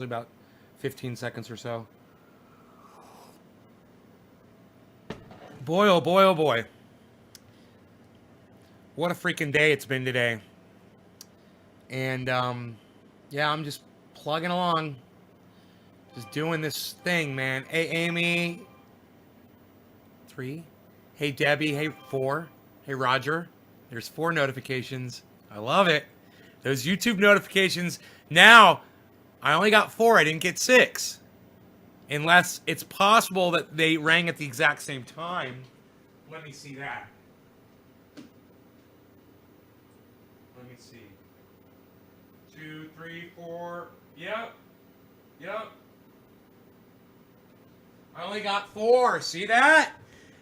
about 15 seconds or so. Boy, oh boy, oh boy. What a freaking day it's been today. And, yeah, I'm just plugging along. Just doing this thing, man. Hey, Amy. 3. Hey, Debbie. Hey, 4. Hey, Roger. There's 4 notifications. I love it. Those YouTube notifications. Now, I only got 4. I didn't get 6. Unless it's possible that they rang at the exact same time. Let me see that. Let me see. 2, 3, 4. Yep. I only got 4. See that?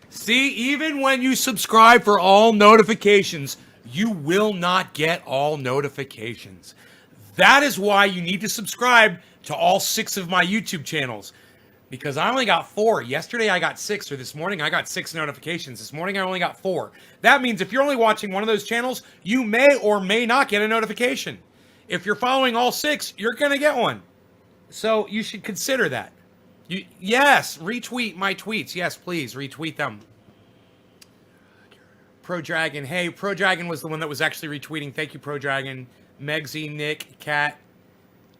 See, even when you subscribe for all notifications, you will not get all notifications. That is why you need to subscribe to all 6 of my YouTube channels. Because I only got 4. Yesterday I got 6, or this morning I got 6 notifications. This morning I only got 4. That means if you're only watching one of those channels, you may or may not get a notification. If you're following all 6, you're going to get one. So you should consider that. Yes, retweet my tweets. Yes, please, retweet them. Pro Dragon. Hey, Pro Dragon was the one that was actually retweeting. Thank you, Pro Dragon. Megsy, Nick, Cat,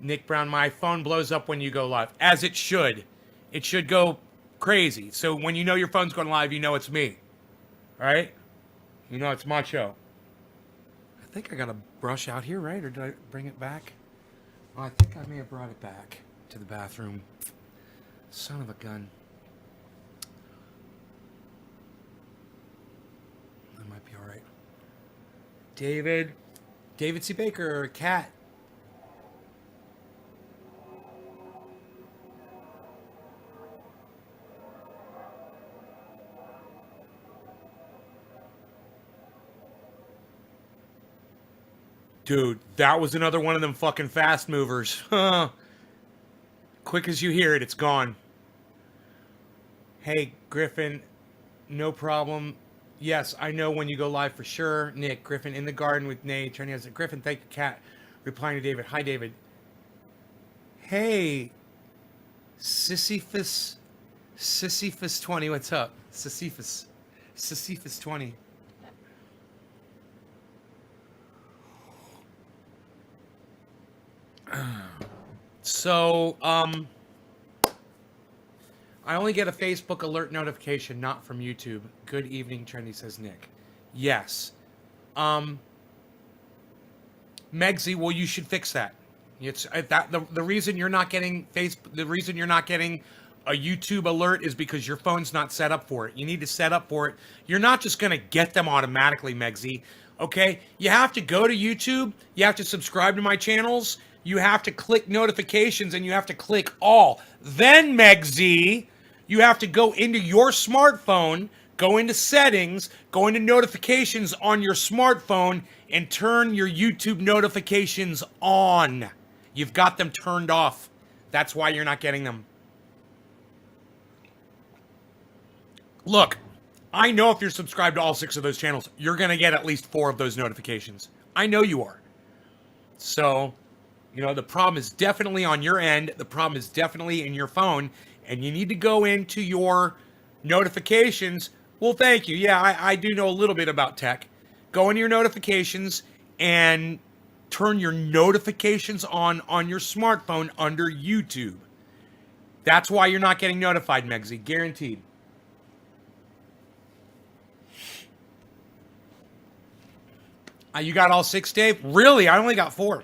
Nick Brown. My phone blows up when you go live. As it should. It should go crazy. So when you know your phone's going live, you know it's me. All right? You know it's my show. I think I got a brush out here, right? Or did I bring it back? Oh, I think I may have brought it back to the bathroom. Son of a gun. That might be all right. David C. Baker, Cat. Dude, that was another one of them fucking fast movers. Quick as you hear it, it's gone. Hey, Griffin, no problem. Yes, I know when you go live for sure. Nick, Griffin, in the garden with Nate. Turning as Griffin, thank you, Cat. Replying to David. Hi, David. Hey, Sisyphus 20, what's up? Sisyphus 20. So, I only get a Facebook alert notification, not from YouTube. Good evening, Trendy, says Nick. Yes. Megsy, well, you should fix that. It's the reason you're not getting the reason you're not getting a YouTube alert is because your phone's not set up for it. You need to set up for it. You're not just gonna get them automatically, Megsy. Okay? You have to go to YouTube. You have to subscribe to my channels. You have to click notifications and you have to click all. Then, Megsy, you have to go into your smartphone, go into settings, go into notifications on your smartphone, and turn your YouTube notifications on. You've got them turned off. That's why you're not getting them. Look, I know if you're subscribed to all 6 of those channels, you're going to get at least 4 of those notifications. I know you are. So, you know, the problem is definitely on your end. The problem is definitely in your phone. And you need to go into your notifications. Well, thank you. Yeah, I do know a little bit about tech. Go into your notifications and turn your notifications on your smartphone under YouTube. That's why you're not getting notified, Megsy. Guaranteed. You got all 6, Dave? Really? I only got 4.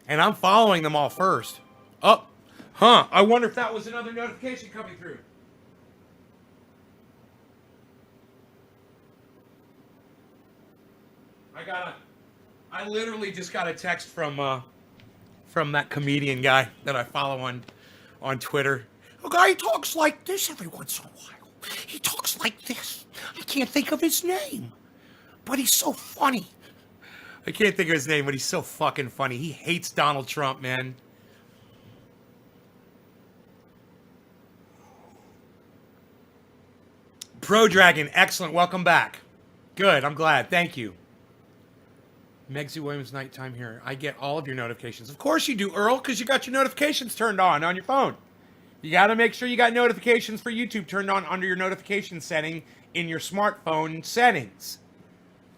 And I'm following them all first. Oh, I wonder if that was another notification coming through. I literally just got a text from that comedian guy that I follow on Twitter. A guy talks like this every once in a while. He talks like this. I can't think of his name, but he's so funny. I can't think of his name, but he's so fucking funny. He hates Donald Trump, man. Pro Dragon, excellent. Welcome back. Good, I'm glad. Thank you. Megsy Williams nighttime here. I get all of your notifications. Of course you do, Earl, because you got your notifications turned on your phone. You got to make sure you got notifications for YouTube turned on under your notification setting in your smartphone settings.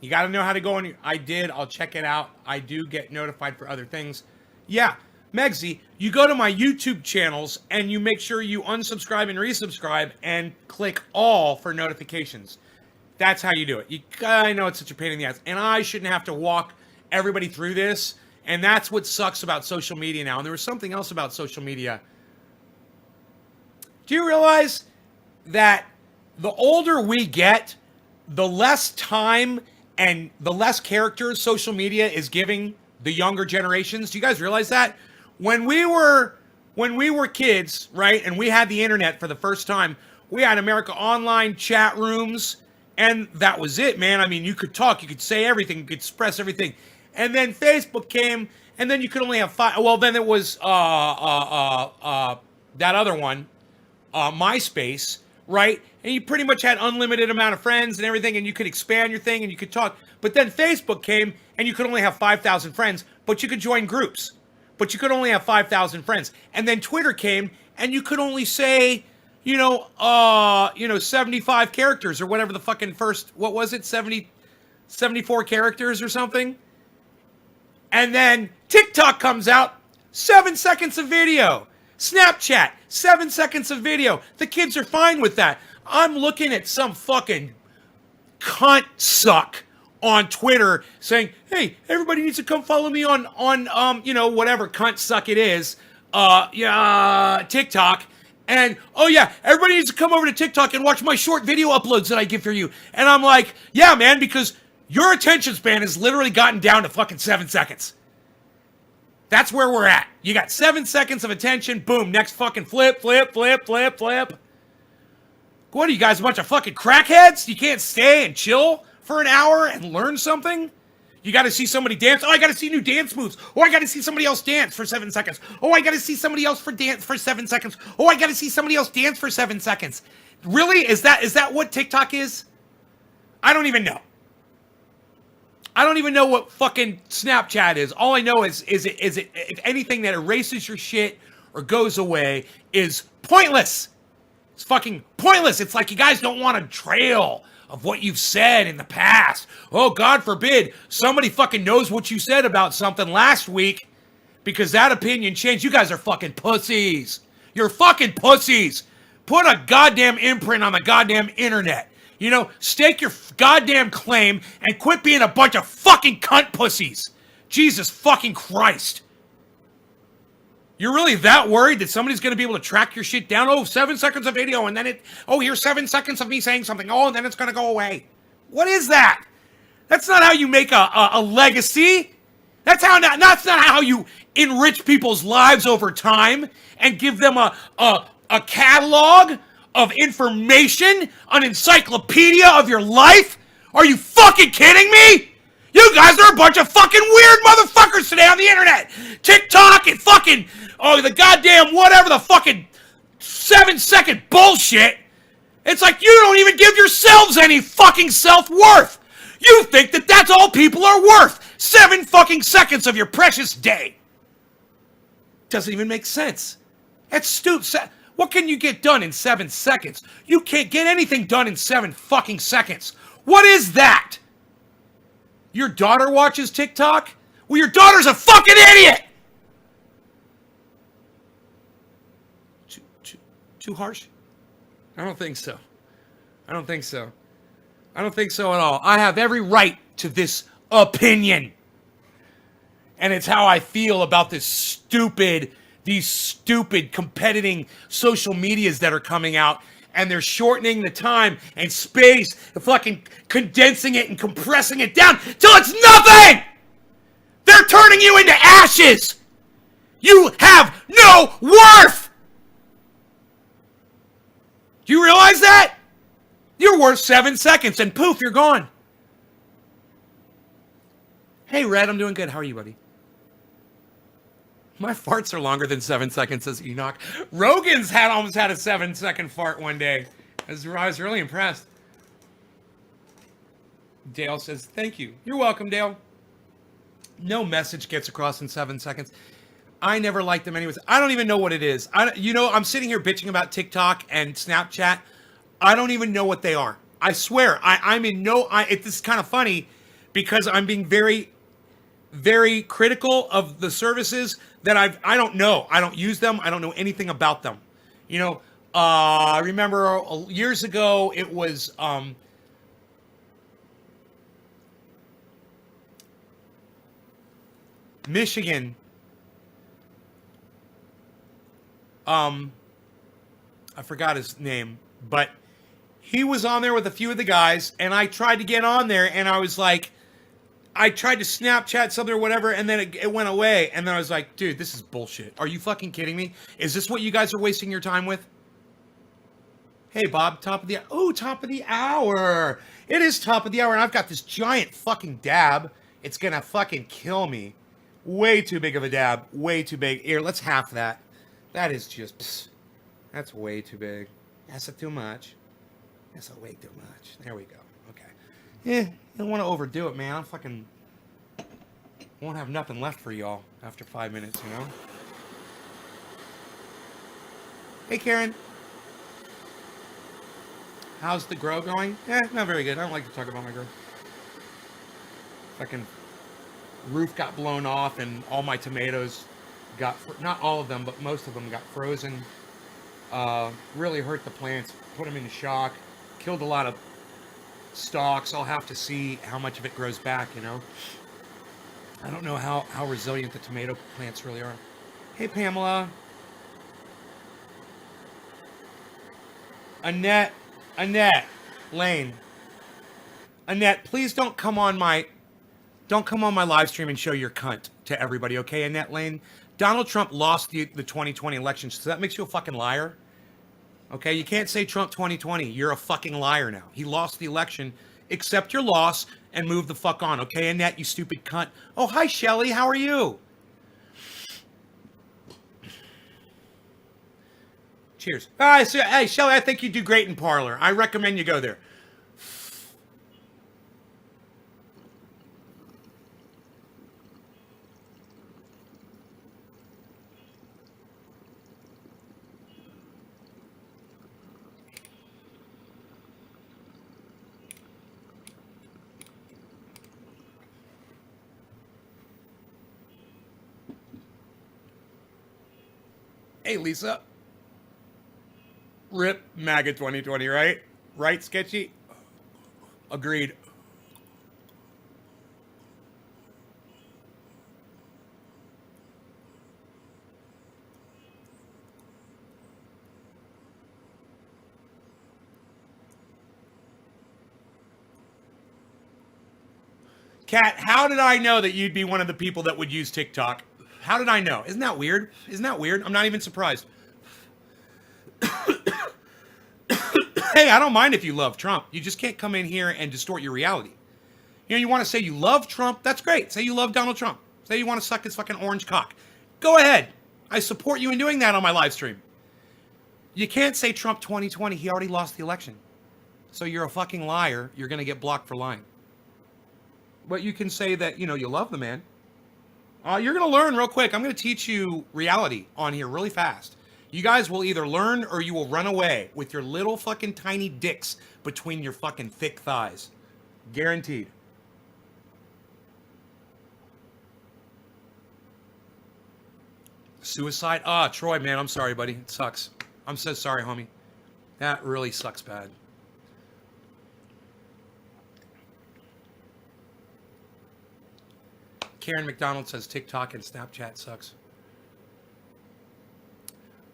You got to know how to go on. I did. I'll check it out. I do get notified for other things. Yeah, Megsy, you go to my YouTube channels and you make sure you unsubscribe and resubscribe and click all for notifications. That's how you do it. I know it's such a pain in the ass. And I shouldn't have to walk everybody through this. And that's what sucks about social media now. And there was something else about social media. Do you realize that the older we get, the less time and the less characters social media is giving the younger generations? Do you guys realize that? When we were kids, right, and we had the internet for the first time, we had America Online chat rooms, and that was it, man. I mean, you could talk, you could say everything, you could express everything. And then Facebook came, and then you could only have 5. Well, then it was that other one, MySpace, right? And you pretty much had unlimited amount of friends and everything, and you could expand your thing and you could talk. But then Facebook came, and you could only have 5,000 friends, but you could join groups. But you could only have 5,000 friends. And then Twitter came, and you could only say, 75 characters or whatever the fucking first, what was it, 74 characters or something? And then TikTok comes out, 7 seconds of video. Snapchat, 7 seconds of video. The kids are fine with that. I'm looking at some fucking cunt suck on Twitter saying, hey, everybody needs to come follow me on whatever cunt suck it is, TikTok. And, oh yeah, everybody needs to come over to TikTok and watch my short video uploads that I give for you. And I'm like, yeah, man, because your attention span has literally gotten down to fucking 7 seconds. That's where we're at. You got 7 seconds of attention. Boom. Next fucking flip. What are you guys, a bunch of fucking crackheads? You can't stay and chill for an hour and learn something? You got to see somebody dance. Oh, I got to see new dance moves. Oh, I got to see somebody else dance for 7 seconds. Oh, I got to see somebody else dance for 7 seconds. Oh, I got to see somebody else dance for 7 seconds. Really? Is that what TikTok is? I don't even know. I don't even know what fucking Snapchat is. All I know is it if anything that erases your shit or goes away is pointless. It's fucking pointless. It's like you guys don't want a trail of what you've said in the past. Oh, God forbid somebody fucking knows what you said about something last week because that opinion changed. You guys are fucking pussies. You're fucking pussies. Put a goddamn imprint on the goddamn internet. Stake your goddamn claim and quit being a bunch of fucking cunt pussies. Jesus fucking Christ. You're really that worried that somebody's going to be able to track your shit down? Oh, 7 seconds of video, and then here's 7 seconds of me saying something. Oh, and then it's going to go away. What is that? That's not how you make a legacy. That's not how you enrich people's lives over time and give them a catalog of information, an encyclopedia of your life? Are you fucking kidding me? You guys are a bunch of fucking weird motherfuckers today on the internet. TikTok and fucking, the goddamn whatever the fucking 7-second bullshit. It's like you don't even give yourselves any fucking self-worth. You think that that's all people are worth. 7 fucking seconds of your precious day. Doesn't even make sense. That's stupid. What can you get done in 7 seconds? You can't get anything done in 7 fucking seconds. What is that? Your daughter watches TikTok? Well, your daughter's a fucking idiot! Too harsh? I don't think so. I don't think so at all. I have every right to this opinion. And it's how I feel about these stupid competing social medias that are coming out, and they're shortening the time and space and fucking condensing it and compressing it down till it's nothing! They're turning you into ashes! You have no worth! Do you realize that? You're worth 7 seconds and poof, you're gone. Hey, Red, I'm doing good. How are you, buddy? My farts are longer than 7 seconds, says Enoch. Rogan's almost had a 7-second fart one day. I was really impressed. Dale says, thank you. You're welcome, Dale. No message gets across in 7 seconds. I never liked them anyways. I don't even know what it is. I'm sitting here bitching about TikTok and Snapchat. I don't even know what they are. I swear. I'm in no. It's kind of funny because I'm being very, very critical of the services that I don't know. I don't use them. I don't know anything about them. I remember years ago it was Michigan. I forgot his name, but he was on there with a few of the guys, and I tried to get on there, and I was like, I tried to Snapchat something or whatever, and then it went away, and then I was like, dude, this is bullshit. Are you fucking kidding me? Is this what you guys are wasting your time with? Hey, Bob, top of the hour. It is top of the hour, and I've got this giant fucking dab. It's gonna fucking kill me. Way too big of a dab. Way too big. Here, let's half that. That is just, that's way too big. That's too much. That's way too much. There we go. Okay. Yeah, you don't want to overdo it, man. Won't have nothing left for y'all after 5 minutes, you know? Hey, Karen. How's the grow going? Not very good. I don't like to talk about my grow. Fucking roof got blown off and all my tomatoes got, not all of them, but most of them got frozen. Really hurt the plants, put them into shock, killed a lot of stalks. I'll have to see how much of it grows back, you know. I don't know how resilient the tomato plants really are. Hey, Pamela. Annette, Lane. Annette, please don't come on my live stream and show your cunt to everybody, okay, Annette Lane? Donald Trump lost the 2020 election, so that makes you a fucking liar. Okay, you can't say Trump 2020. You're a fucking liar now. He lost the election. Accept your loss and move the fuck on, okay, Annette, you stupid cunt. Oh, hi, Shelly. How are you? Cheers. Hey, Shelly, I think you do great in Parlor. I recommend you go there. Hey, Lisa. Rip MAGA 2020, right? Right, Sketchy? Agreed. Kat, how did I know that you'd be one of the people that would use TikTok? How did I know? Isn't that weird? I'm not even surprised. Hey, I don't mind if you love Trump. You just can't come in here and distort your reality. You want to say you love Trump? That's great. Say you love Donald Trump. Say you want to suck his fucking orange cock. Go ahead. I support you in doing that on my live stream. You can't say Trump 2020. He already lost the election. So you're a fucking liar. You're going to get blocked for lying. But you can say that, you love the man. You're going to learn real quick. I'm going to teach you reality on here really fast. You guys will either learn or you will run away with your little fucking tiny dicks between your fucking thick thighs. Guaranteed. Suicide? Troy, man, I'm sorry, buddy. It sucks. I'm so sorry, homie. That really sucks bad. Karen McDonald says TikTok and Snapchat sucks.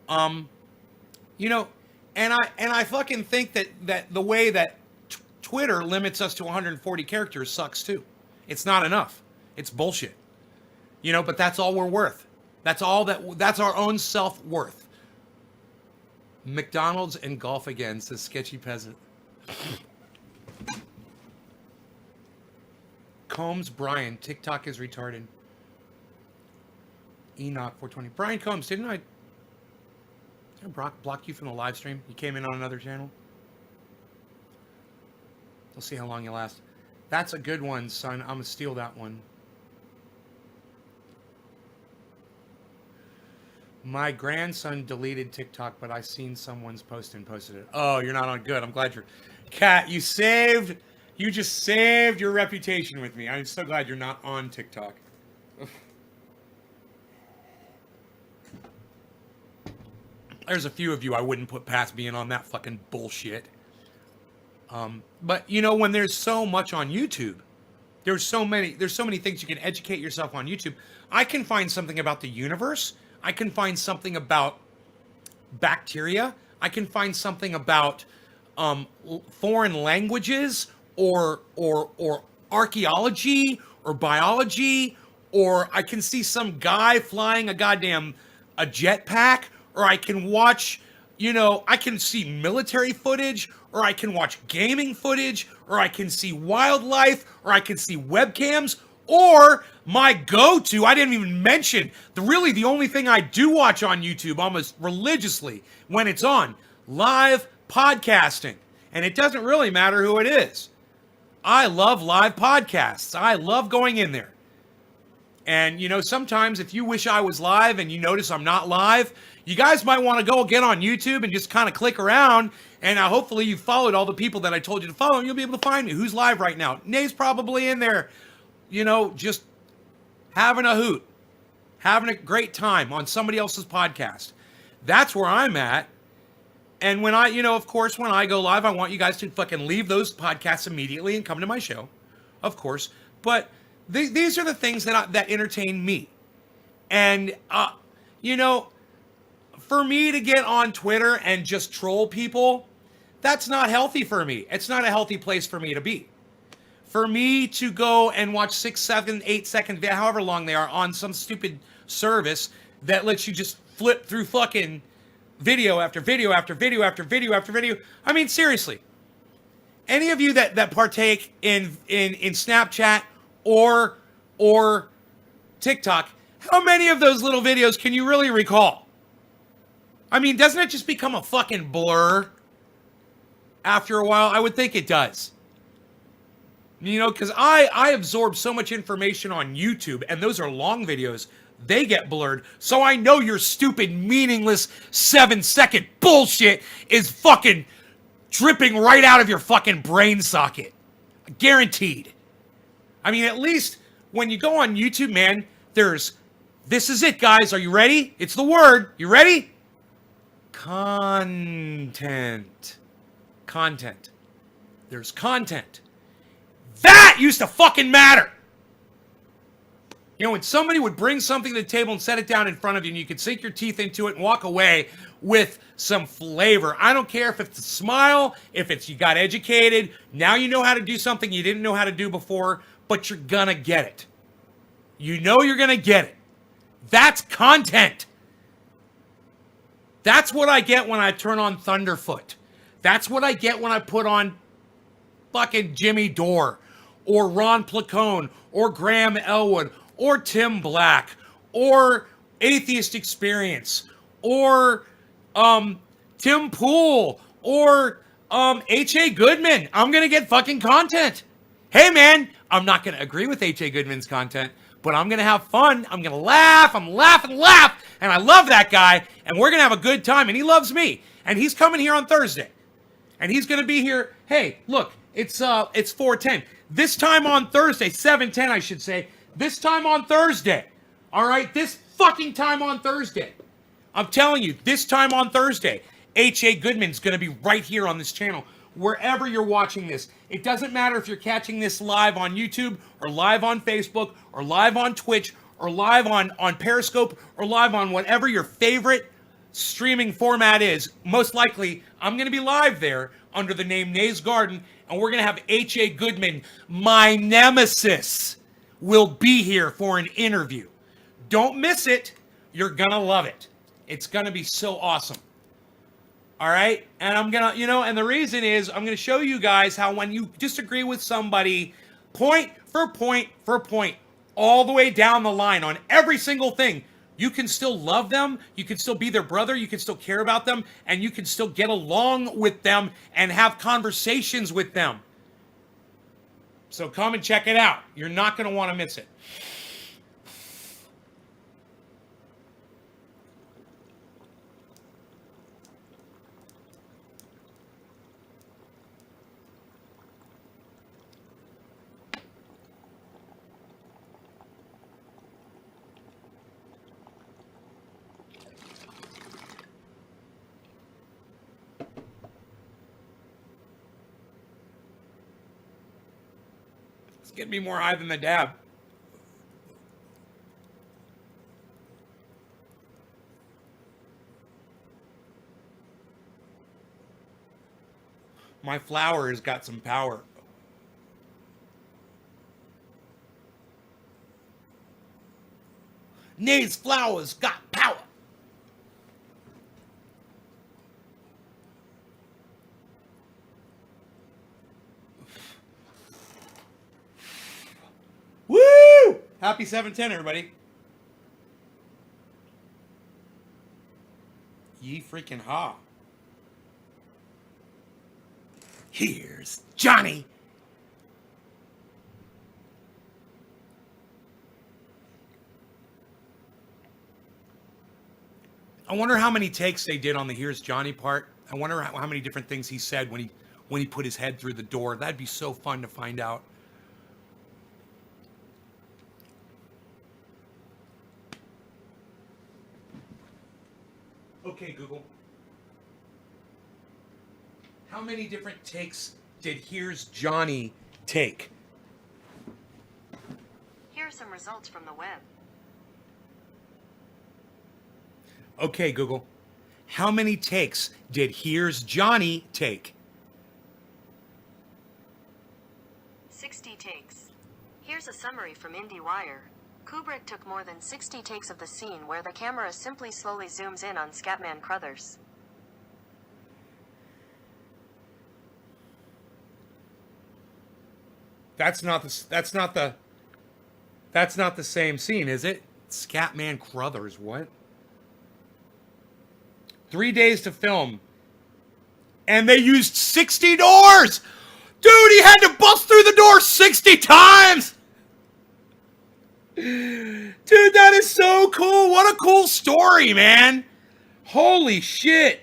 And I fucking think that the way that Twitter limits us to 140 characters sucks too. It's not enough. It's bullshit. But that's all we're worth. That's our own self-worth. McDonald's and golf again, says Sketchy Peasant. Combs Brian, TikTok is retarded. Enoch 420. Brian Combs, didn't I block you from the live stream? You came in on another channel? We'll see how long you last. That's a good one, son. I'm going to steal that one. My grandson deleted TikTok, but I seen someone's post and posted it. Oh, you're not on. Good. I'm glad you're. Kat, you just saved your reputation with me. I'm so glad you're not on TikTok. There's a few of you I wouldn't put past being on that fucking bullshit. But you know, when there's so much on YouTube, there's so many things you can educate yourself on YouTube. I can find something about the universe. I can find something about bacteria. I can find something about foreign languages or archaeology or biology, or I can see some guy flying a jetpack, or I can watch, you know, I can see military footage, or I can watch gaming footage, or I can see wildlife, or I can see webcams, or my go-to, I didn't even mention, the only thing I do watch on YouTube almost religiously when it's on, live podcasting. And it doesn't really matter who it is. I love live podcasts. I love going in there. And, you know, sometimes if you wish I was live and you notice I'm not live, you guys might want to go get on YouTube and just kind of click around. And hopefully you followed all the people that I told you to follow, and you'll be able to find me. Who's live right now? Nay's probably in there, you know, just having a hoot, having a great time on somebody else's podcast. That's where I'm at. And when I, you know, of course, when I go live, I want you guys to fucking leave those podcasts immediately and come to my show, of course. But these are the things that entertain me. And, you know, for me to get on Twitter and just troll people, that's not healthy for me. It's not a healthy place for me to be. For me to go and watch 6, 7, 8 second, however long they are, on some stupid service that lets you just flip through fucking video after video after video after video after video. I mean, seriously. Any of you that partake in Snapchat or TikTok, how many of those little videos can you really recall? I mean, doesn't it just become a fucking blur after a while? I would think it does. You know, because I absorb so much information on YouTube, and those are long videos. They get blurred. So I know your stupid, meaningless 7-second bullshit is fucking dripping right out of your fucking brain socket. Guaranteed. I mean, at least when you go on YouTube, man, this is it, guys. Are you ready? It's the word. You ready? Content. There's content. That used to fucking matter. You know, when somebody would bring something to the table and set it down in front of you and you could sink your teeth into it and walk away with some flavor. I don't care if it's a smile, if it's you got educated, now you know how to do something you didn't know how to do before, but you're gonna get it. You know you're gonna get it. That's content. That's what I get when I turn on Thunderfoot. That's what I get when I put on fucking Jimmy Dore or Ron Placone or Graham Elwood or Tim Black or Atheist Experience or Tim Pool or H.A. Goodman. I'm going to get fucking content. Hey, man, I'm not going to agree with H.A. Goodman's content, but I'm going to have fun. I'm going to laugh. I'm laughing, laugh. And I love that guy. And we're going to have a good time. And he loves me. And he's coming here on Thursday. And he's going to be here. Hey, look, it's 4:10. This time on Thursday, 7:10, I should say. This time on Thursday. All right? This fucking time on Thursday. I'm telling you, this time on Thursday, H.A. Goodman's going to be right here on this channel. Wherever you're watching this. It doesn't matter if you're catching this live on YouTube or live on Facebook or live on Twitch or live on Periscope or live on whatever your favorite streaming format is. Most likely, I'm going to be live there under the name Nay's Garden, and we're going to have H.A. Goodman, my nemesis, will be here for an interview. Don't miss it. You're going to love it. It's going to be so awesome. All right? And I'm going to, and the reason is I'm going to show you guys how when you disagree with somebody, point for point for point, all the way down the line on every single thing, you can still love them, you can still be their brother, you can still care about them, and you can still get along with them and have conversations with them. So come and check it out. You're not going to want to miss it. Get me more high than the dab. My flower has got some power. Nate's flower's got power. Woo! Happy 710, everybody. Ye freaking ha. Here's Johnny. I wonder how many takes they did on the "Here's Johnny" part. I wonder how many different things he said when he put his head through the door. That'd be so fun to find out. Okay, Google. How many different takes did "Here's Johnny" take? Here are some results from the web. Okay, Google. How many takes did "Here's Johnny" take? 60 takes. Here's a summary from IndieWire. Kubrick took more than 60 takes of the scene where the camera simply slowly zooms in on Scatman Crothers. That's not the same scene, is it? Scatman Crothers, what? 3 days to film. And they used 60 doors! Dude, he had to bust through the door 60 times! Dude, that is so cool. What a cool story, man. Holy shit.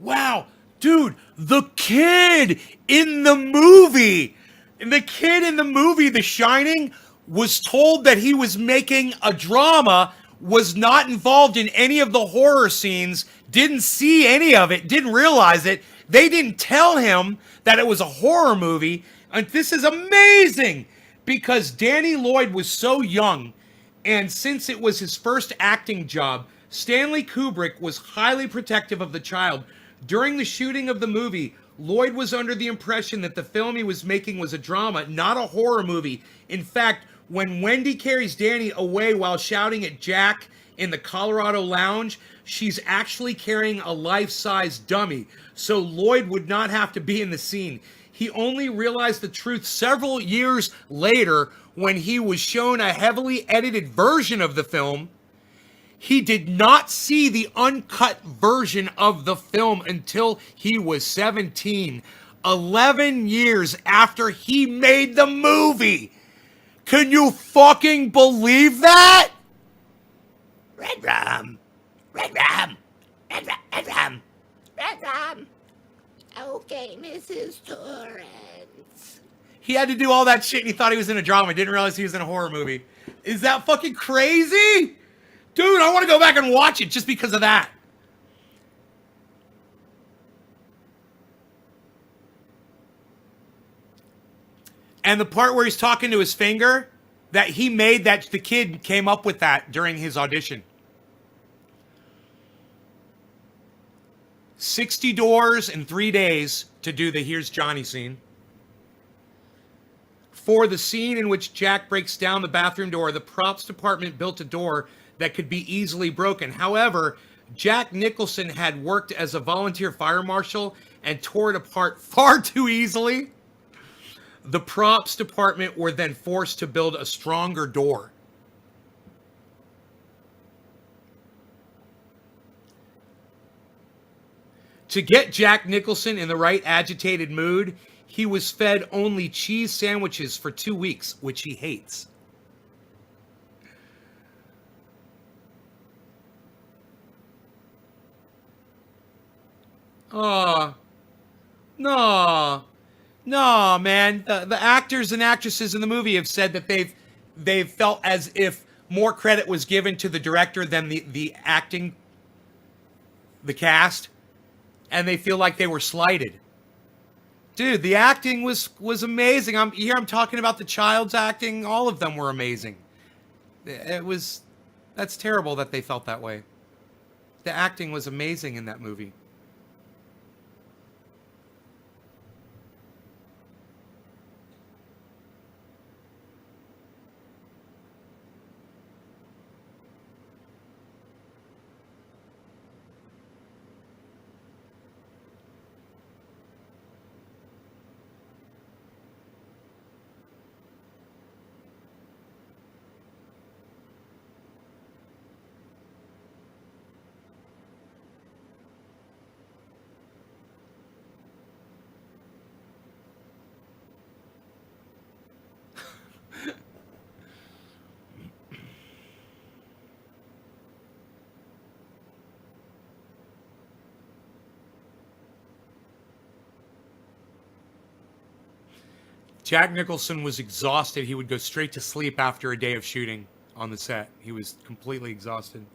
Wow, dude, the kid in the movie, The Shining, was told that he was making a drama, was not involved in any of the horror scenes, didn't see any of it, didn't realize it. They didn't tell him that it was a horror movie. And this is amazing because Danny Lloyd was so young. And since it was his first acting job, Stanley Kubrick was highly protective of the child. During the shooting of the movie, Lloyd was under the impression that the film he was making was a drama, not a horror movie. In fact, when Wendy carries Danny away while shouting at Jack in the Colorado lounge, she's actually carrying a life-size dummy, so Lloyd would not have to be in the scene. He only realized the truth several years later when he was shown a heavily edited version of the film. He did not see the uncut version of the film until he was 17, 11 years after he made the movie. Can you fucking believe that? Red rum, red rum, red rum, red rum, red rum. Okay, Mrs. Torrance. He had to do all that shit and he thought he was in a drama. Didn't realize he was in a horror movie. Is that fucking crazy? Dude, I want to go back and watch it just because of that. And the part where he's talking to his finger, that he made that, the kid came up with that during his audition. 60 doors in 3 days to do the "Here's Johnny" scene. For the scene in which Jack breaks down the bathroom door, the props department built a door that could be easily broken. However, Jack Nicholson had worked as a volunteer fire marshal and tore it apart far too easily. The props department were then forced to build a stronger door. To get Jack Nicholson in the right agitated mood, he was fed only cheese sandwiches for 2 weeks, which he hates. Oh, no. No, man. The actors and actresses in the movie have said that they've felt as if more credit was given to the director than the acting, the cast, and they feel like they were slighted. Dude, the acting was amazing. I'm talking about the child's acting. All of them were amazing. That's terrible that they felt that way. The acting was amazing in that movie. Jack Nicholson was exhausted. He would go straight to sleep after a day of shooting on the set. He was completely exhausted.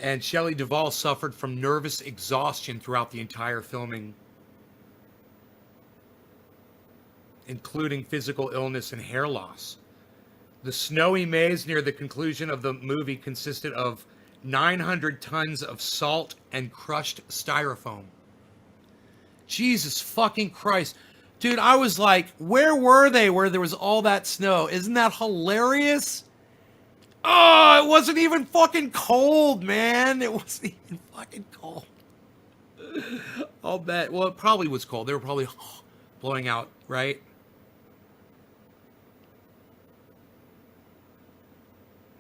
And Shelley Duvall suffered from nervous exhaustion throughout the entire filming, including physical illness and hair loss. The snowy maze near the conclusion of the movie consisted of 900 tons of salt and crushed styrofoam. Jesus fucking Christ. Dude, I was like, where were they where there was all that snow? Isn't that hilarious? Oh, it wasn't even fucking cold, man. It wasn't even fucking cold. I'll bet. Well, it probably was cold. They were probably blowing out, right?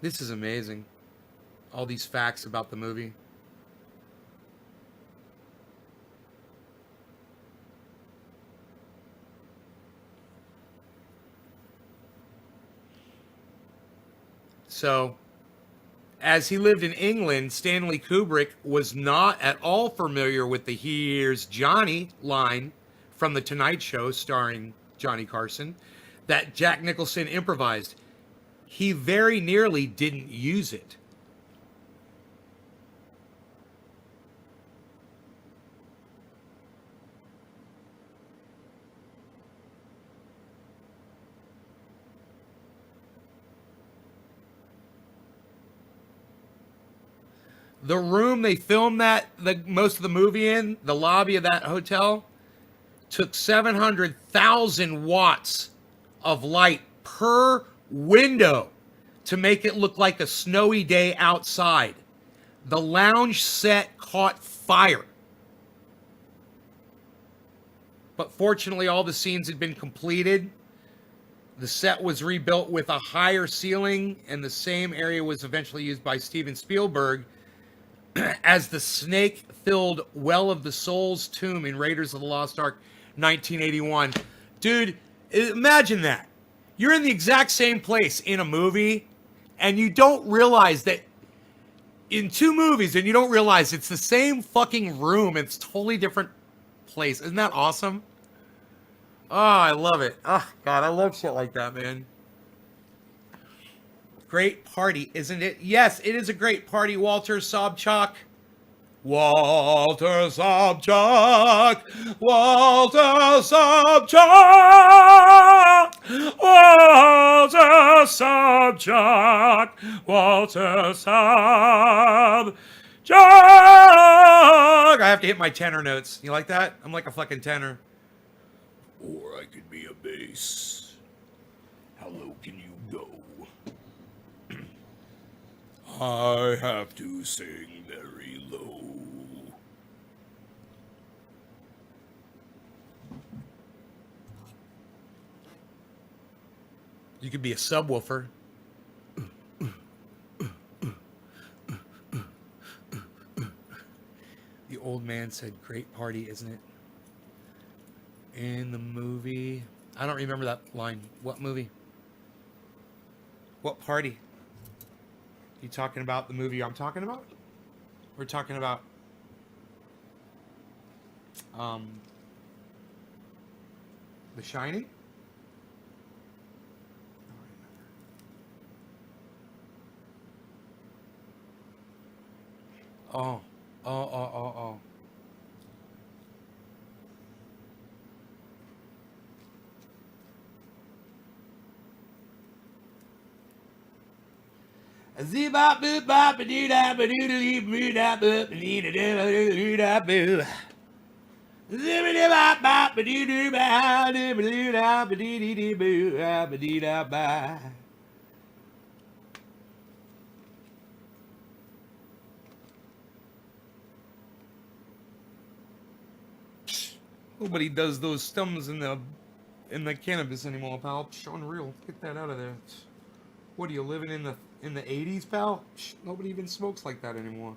This is amazing. All these facts about the movie. So, as he lived in England, Stanley Kubrick was not at all familiar with the "Here's Johnny" line from The Tonight Show starring Johnny Carson that Jack Nicholson improvised. He very nearly didn't use it. The room they filmed most of the movie in, the lobby of that hotel, took 700,000 watts of light per window to make it look like a snowy day outside. The lounge set caught fire. But fortunately, all the scenes had been completed. The set was rebuilt with a higher ceiling, and the same area was eventually used by Steven Spielberg as the snake-filled Well of the Soul's tomb in Raiders of the Lost Ark 1981. Dude, imagine that. You're in the exact same place in a movie, and you don't realize that in two movies, and you don't realize it's the same fucking room. It's totally different place. Isn't that awesome? Oh, I love it. Oh, God, I love shit like that, man. Great party, isn't it? Yes, it is a great party, Walter Sobchak. Walter Sobchak. Walter Sobchak. Walter Sobchak. Walter Sobchak. I have to hit my tenor notes. You like that? I'm like a fucking tenor. Or I could be a bass. How low can you go? I have to sing very low. You could be a subwoofer. The old man said, "Great party, isn't it?" In the movie, I don't remember that line. What movie? What party? You talking about the movie I'm talking about? We're talking about The Shining? Oh, oh. Zee-bop, boop, bop, ba-doo-da, ba-doo-doo-doo, boo-da, boop, ba-dee-da-doo-da, boo. Zee-ba-dee-bop, bop, ba-doo-doo, ba, doo-ba-doo-da, ba-dee-dee-dee, boo, ah, ba-dee-da, ba. Nobody does those stems in the cannabis anymore, pal. Unreal. Get that out of there. What are you living in the '80s, pal? Nobody even smokes like that anymore.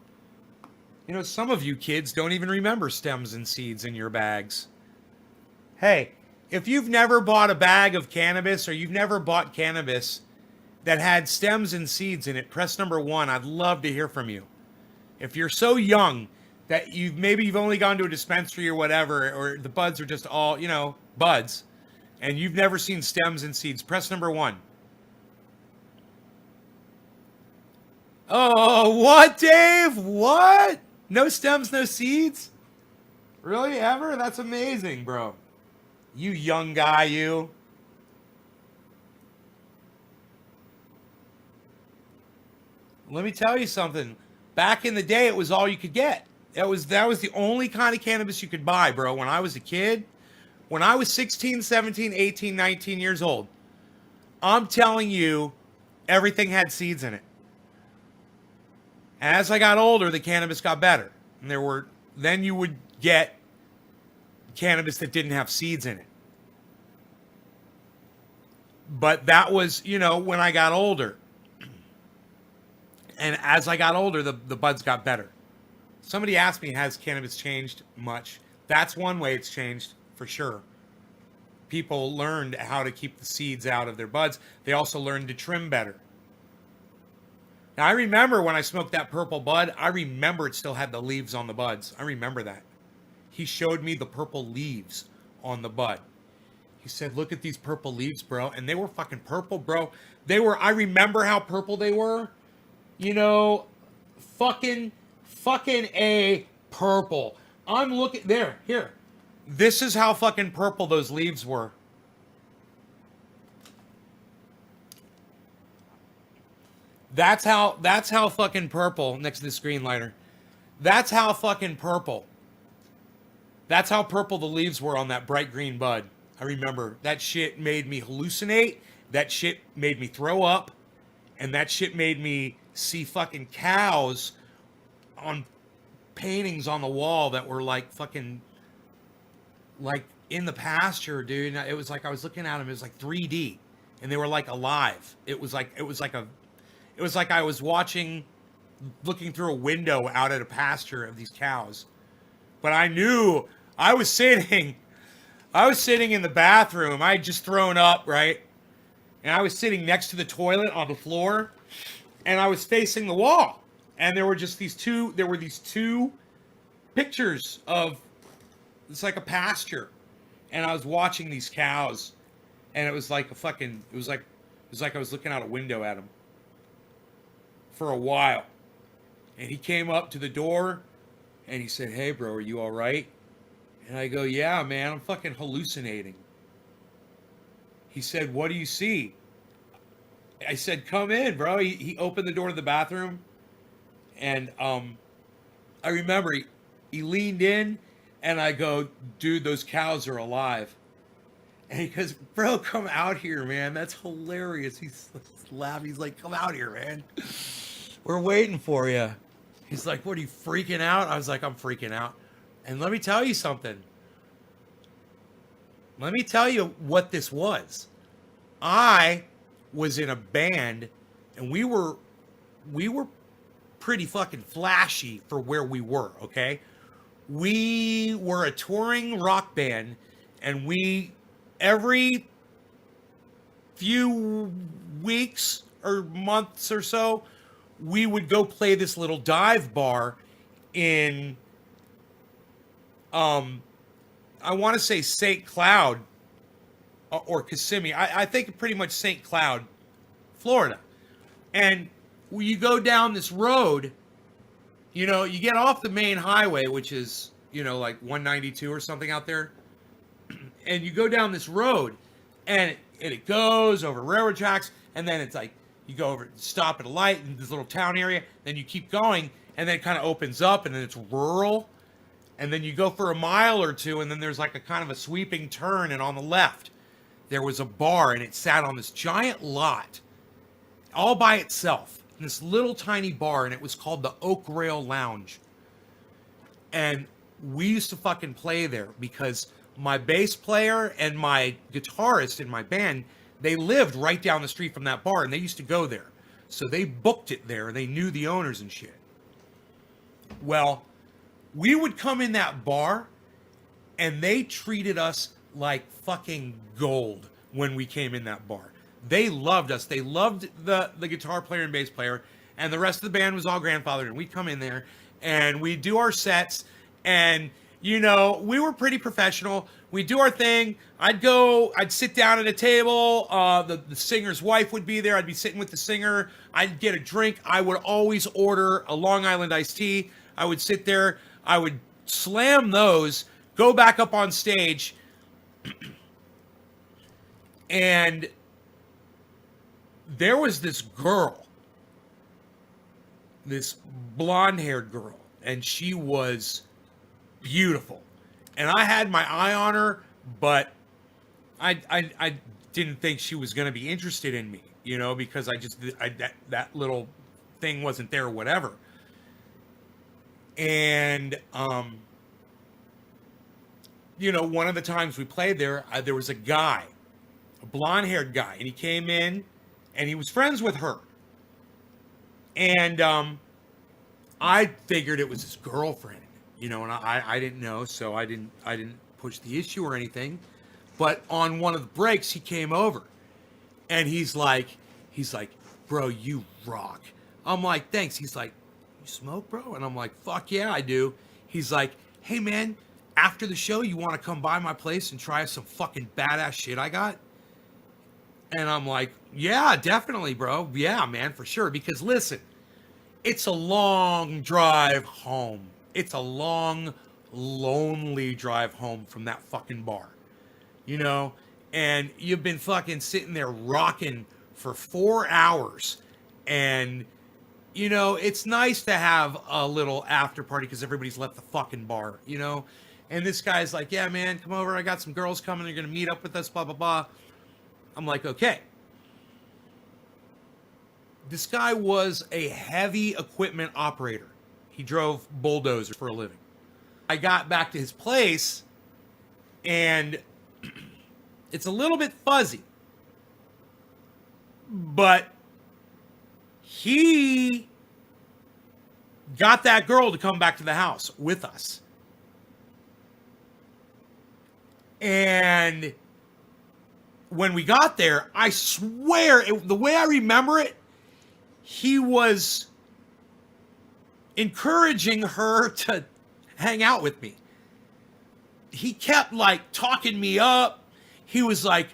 You know, some of you kids don't even remember stems and seeds in your bags. Hey, if you've never bought a bag of cannabis or you've never bought cannabis that had stems and seeds in it, press number 1. I'd love to hear from you. If you're so young that you've only gone to a dispensary or whatever, or the buds are just all, buds, and you've never seen stems and seeds, press number 1. Oh, what, Dave? What? No stems, no seeds? Really? Ever? That's amazing, bro. You young guy, you. Let me tell you something. Back in the day, it was all you could get. That was the only kind of cannabis you could buy, bro. When I was a kid, when I was 16, 17, 18, 19 years old, I'm telling you, everything had seeds in it. As I got older, the cannabis got better. And then you would get cannabis that didn't have seeds in it. But that was, when I got older. And as I got older, the buds got better. Somebody asked me, has cannabis changed much? That's one way it's changed, for sure. People learned how to keep the seeds out of their buds. They also learned to trim better. Now, I remember when I smoked that purple bud, I remember it still had the leaves on the buds. I remember that. He showed me the purple leaves on the bud. He said, look at these purple leaves, bro. And they were fucking purple, bro. I remember how purple they were. Fucking A purple. I'm looking, here. This is how fucking purple those leaves were. That's how fucking purple, next to the screen lighter. That's how fucking purple. That's how purple the leaves were on that bright green bud. I remember. That shit made me hallucinate. That shit made me throw up. And that shit made me see fucking cows on paintings on the wall that were like fucking, like in the pasture, dude. It was like I was looking at them. It was like 3D. And they were like alive. It was like I was looking through a window out at a pasture of these cows. But I knew I was sitting in the bathroom. I had just thrown up, right? And I was sitting next to the toilet on the floor, and I was facing the wall. And there were these two pictures of, it's like a pasture. And I was watching these cows, and it was like I was looking out a window at them for a while. And he came up to the door and he said, hey bro, are you all right? And I go, yeah, man, I'm fucking hallucinating. He said, what do you see? I said, come in, bro. He opened the door to the bathroom. And I remember he leaned in and I go, dude, those cows are alive. And he goes, bro, come out here, man. That's hilarious. He's laughing. He's like, come out here, man. We're waiting for you. He's like, what, are you freaking out? I was like, I'm freaking out. And let me tell you something. Let me tell you what this was. I was in a band, and we were pretty fucking flashy for where we were, okay? We were a touring rock band, and we every few weeks or months or so, we would go play this little dive bar in I want to say St. Cloud or Kissimmee. I think pretty much St. Cloud, Florida. And when you go down this road, you know, you get off the main highway, which is, you know, like 192 or something out there. And you go down this road, and it goes over railroad tracks, and then it's like you go over, stop at a light in this little town area, then you keep going, and then it kind of opens up, and then it's rural, and then you go for a mile or two, and then there's like a kind of a sweeping turn, and on the left, there was a bar, and it sat on this giant lot, all by itself, in this little tiny bar, and it was called the Oak Rail Lounge. And we used to fucking play there because my bass player and my guitarist in my band, they lived right down the street from that bar, and they used to go there. So they booked it there. They knew the owners and shit. Well, we would come in that bar, and they treated us like fucking gold when we came in that bar. They loved us. They loved the guitar player and bass player, and the rest of the band was all grandfathered. And we'd come in there, and we'd do our sets, and you know, we were pretty professional. We'd do our thing. I'd sit down at a table. The singer's wife would be there. I'd be sitting with the singer. I'd get a drink. I would always order a Long Island iced tea. I would sit there. I would slam those, go back up on stage, and there was this girl, this blonde-haired girl, and she was beautiful, and I had my eye on her, but I didn't think she was going to be interested in me, you know, because that little thing wasn't there or whatever. And you know, one of the times we played there, there was a guy, a blonde-haired guy, and he came in, and he was friends with her, and I figured it was his girlfriend. You know, and I didn't know, so I didn't push the issue or anything. But on one of the breaks, he came over, and he's like, bro, you rock. I'm like, thanks. He's like, you smoke, bro? And I'm like, fuck yeah, I do. He's like, hey man, after the show, you want to come by my place and try some fucking badass shit I got? And I'm like, yeah, definitely, bro. Yeah, man, for sure. Because listen, it's a long drive home. It's a long, lonely drive home from that fucking bar, you know? And you've been fucking sitting there rocking for 4 hours. And, you know, it's nice to have a little after party because everybody's left the fucking bar, you know? And this guy's like, yeah, man, come over. I got some girls coming. They're going to meet up with us, blah, blah, blah. I'm like, okay. This guy was a heavy equipment operator. He drove bulldozers for a living. I got back to his place, and it's a little bit fuzzy. But he got that girl to come back to the house with us. And when we got there, I swear, the way I remember it, he was encouraging her to hang out with me. He kept like talking me up. He was like,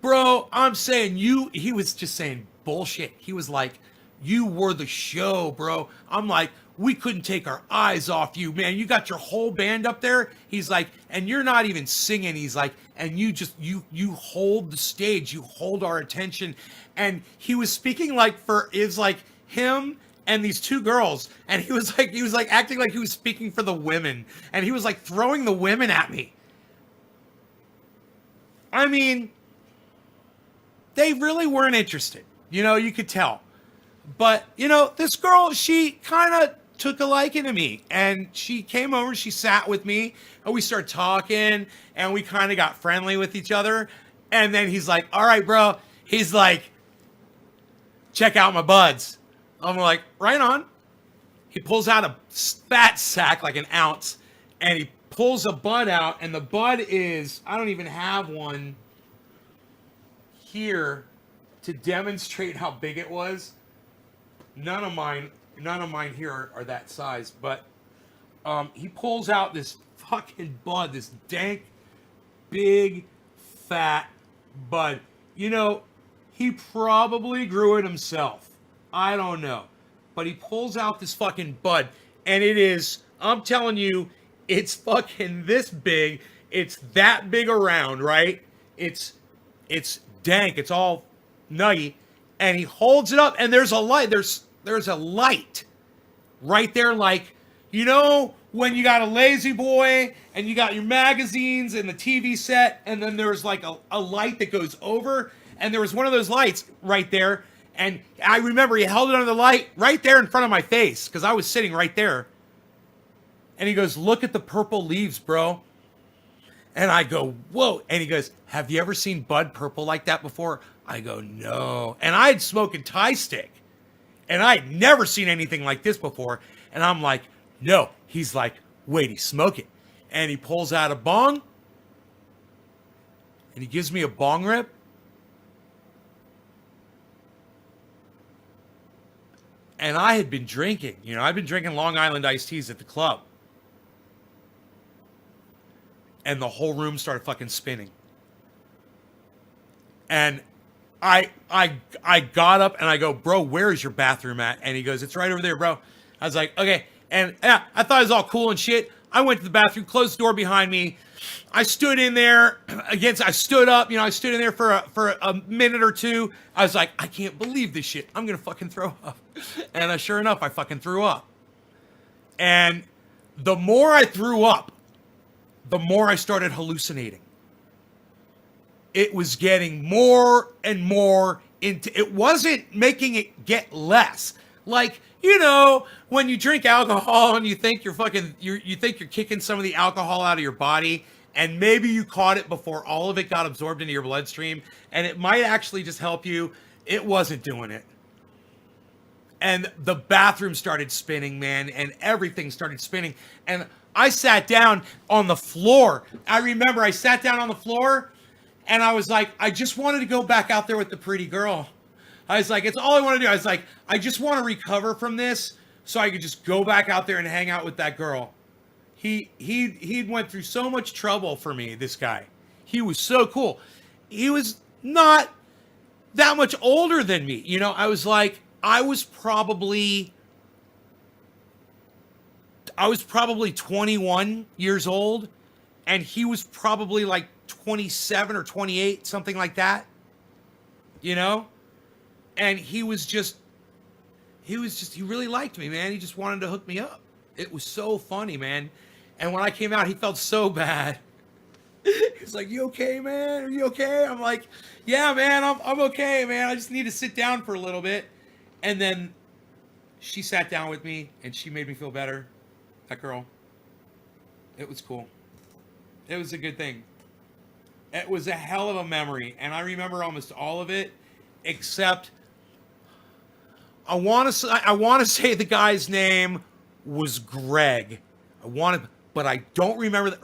bro, I'm saying he was just saying bullshit. He was like, you were the show, bro. I'm like, we couldn't take our eyes off you, man. You got your whole band up there. He's like, and you're not even singing. He's like, and you just, you hold the stage. You hold our attention. And he was speaking like it's like him and these two girls. And he was like acting like he was speaking for the women. And he was like throwing the women at me. I mean, they really weren't interested. You know, you could tell. But, you know, this girl, she kind of took a liking to me. And she came over, she sat with me, and we started talking, and we kind of got friendly with each other. And then he's like, all right, bro. He's like, check out my buds. I'm like, right on. He pulls out a fat sack, like an ounce, and he pulls a bud out, and the bud is, I don't even have one here to demonstrate how big it was. None of mine here are that size, but he pulls out this fucking bud, this dank, big, fat bud. You know, he probably grew it himself. I don't know. But he pulls out this fucking bud, and it is, I'm telling you, it's fucking this big. It's that big around, right? It's dank. It's all nutty. And he holds it up, and there's a light. There's a light right there, like, you know, when you got a lazy boy and you got your magazines and the TV set, and then there's like a light that goes over, and there was one of those lights right there. And I remember he held it under the light right there in front of my face because I was sitting right there. And he goes, look at the purple leaves, bro. And I go, whoa. And he goes, have you ever seen bud purple like that before? I go, no. And I had smoked a Thai stick. And I had never seen anything like this before. And I'm like, no. He's like, wait, he's smoking. And he pulls out a bong. And he gives me a bong rip. And I had been drinking, you know, I've been drinking Long Island iced teas at the club. And the whole room started fucking spinning. And I got up and I go, bro, where is your bathroom at? And he goes, it's right over there, bro. I was like, okay. And yeah, I thought it was all cool and shit. I went to the bathroom, closed the door behind me. I stood in there I stood up, you know, I stood in there for a minute or two. I was like, I can't believe this shit. I'm going to fucking throw up. And sure enough, I fucking threw up. And the more I threw up, the more I started hallucinating. It was getting more and more into, it wasn't making it get less. Like, you know, when you drink alcohol and you think you're fucking, you think you're kicking some of the alcohol out of your body, and maybe you caught it before all of it got absorbed into your bloodstream, and it might actually just help you. It wasn't doing it. And the bathroom started spinning, man, and everything started spinning. And I sat down on the floor. I remember I sat down on the floor, and I was like, I just wanted to go back out there with the pretty girl. I was like, it's all I want to do. I was like, I just want to recover from this so I could just go back out there and hang out with that girl. He went through so much trouble for me, this guy. He was so cool. He was not that much older than me. You know, I was probably 21 years old, and he was probably like 27 or 28, something like that. You know? And he really liked me, man. He just wanted to hook me up. It was so funny, man. And when I came out, he felt so bad. He's like, you okay, man? Are you okay? I'm like, yeah, man, I'm okay, man. I just need to sit down for a little bit. And then she sat down with me, and she made me feel better. That girl. It was cool. It was a good thing. It was a hell of a memory. And I remember almost all of it, except I want to say the guy's name was Greg. But I don't remember that.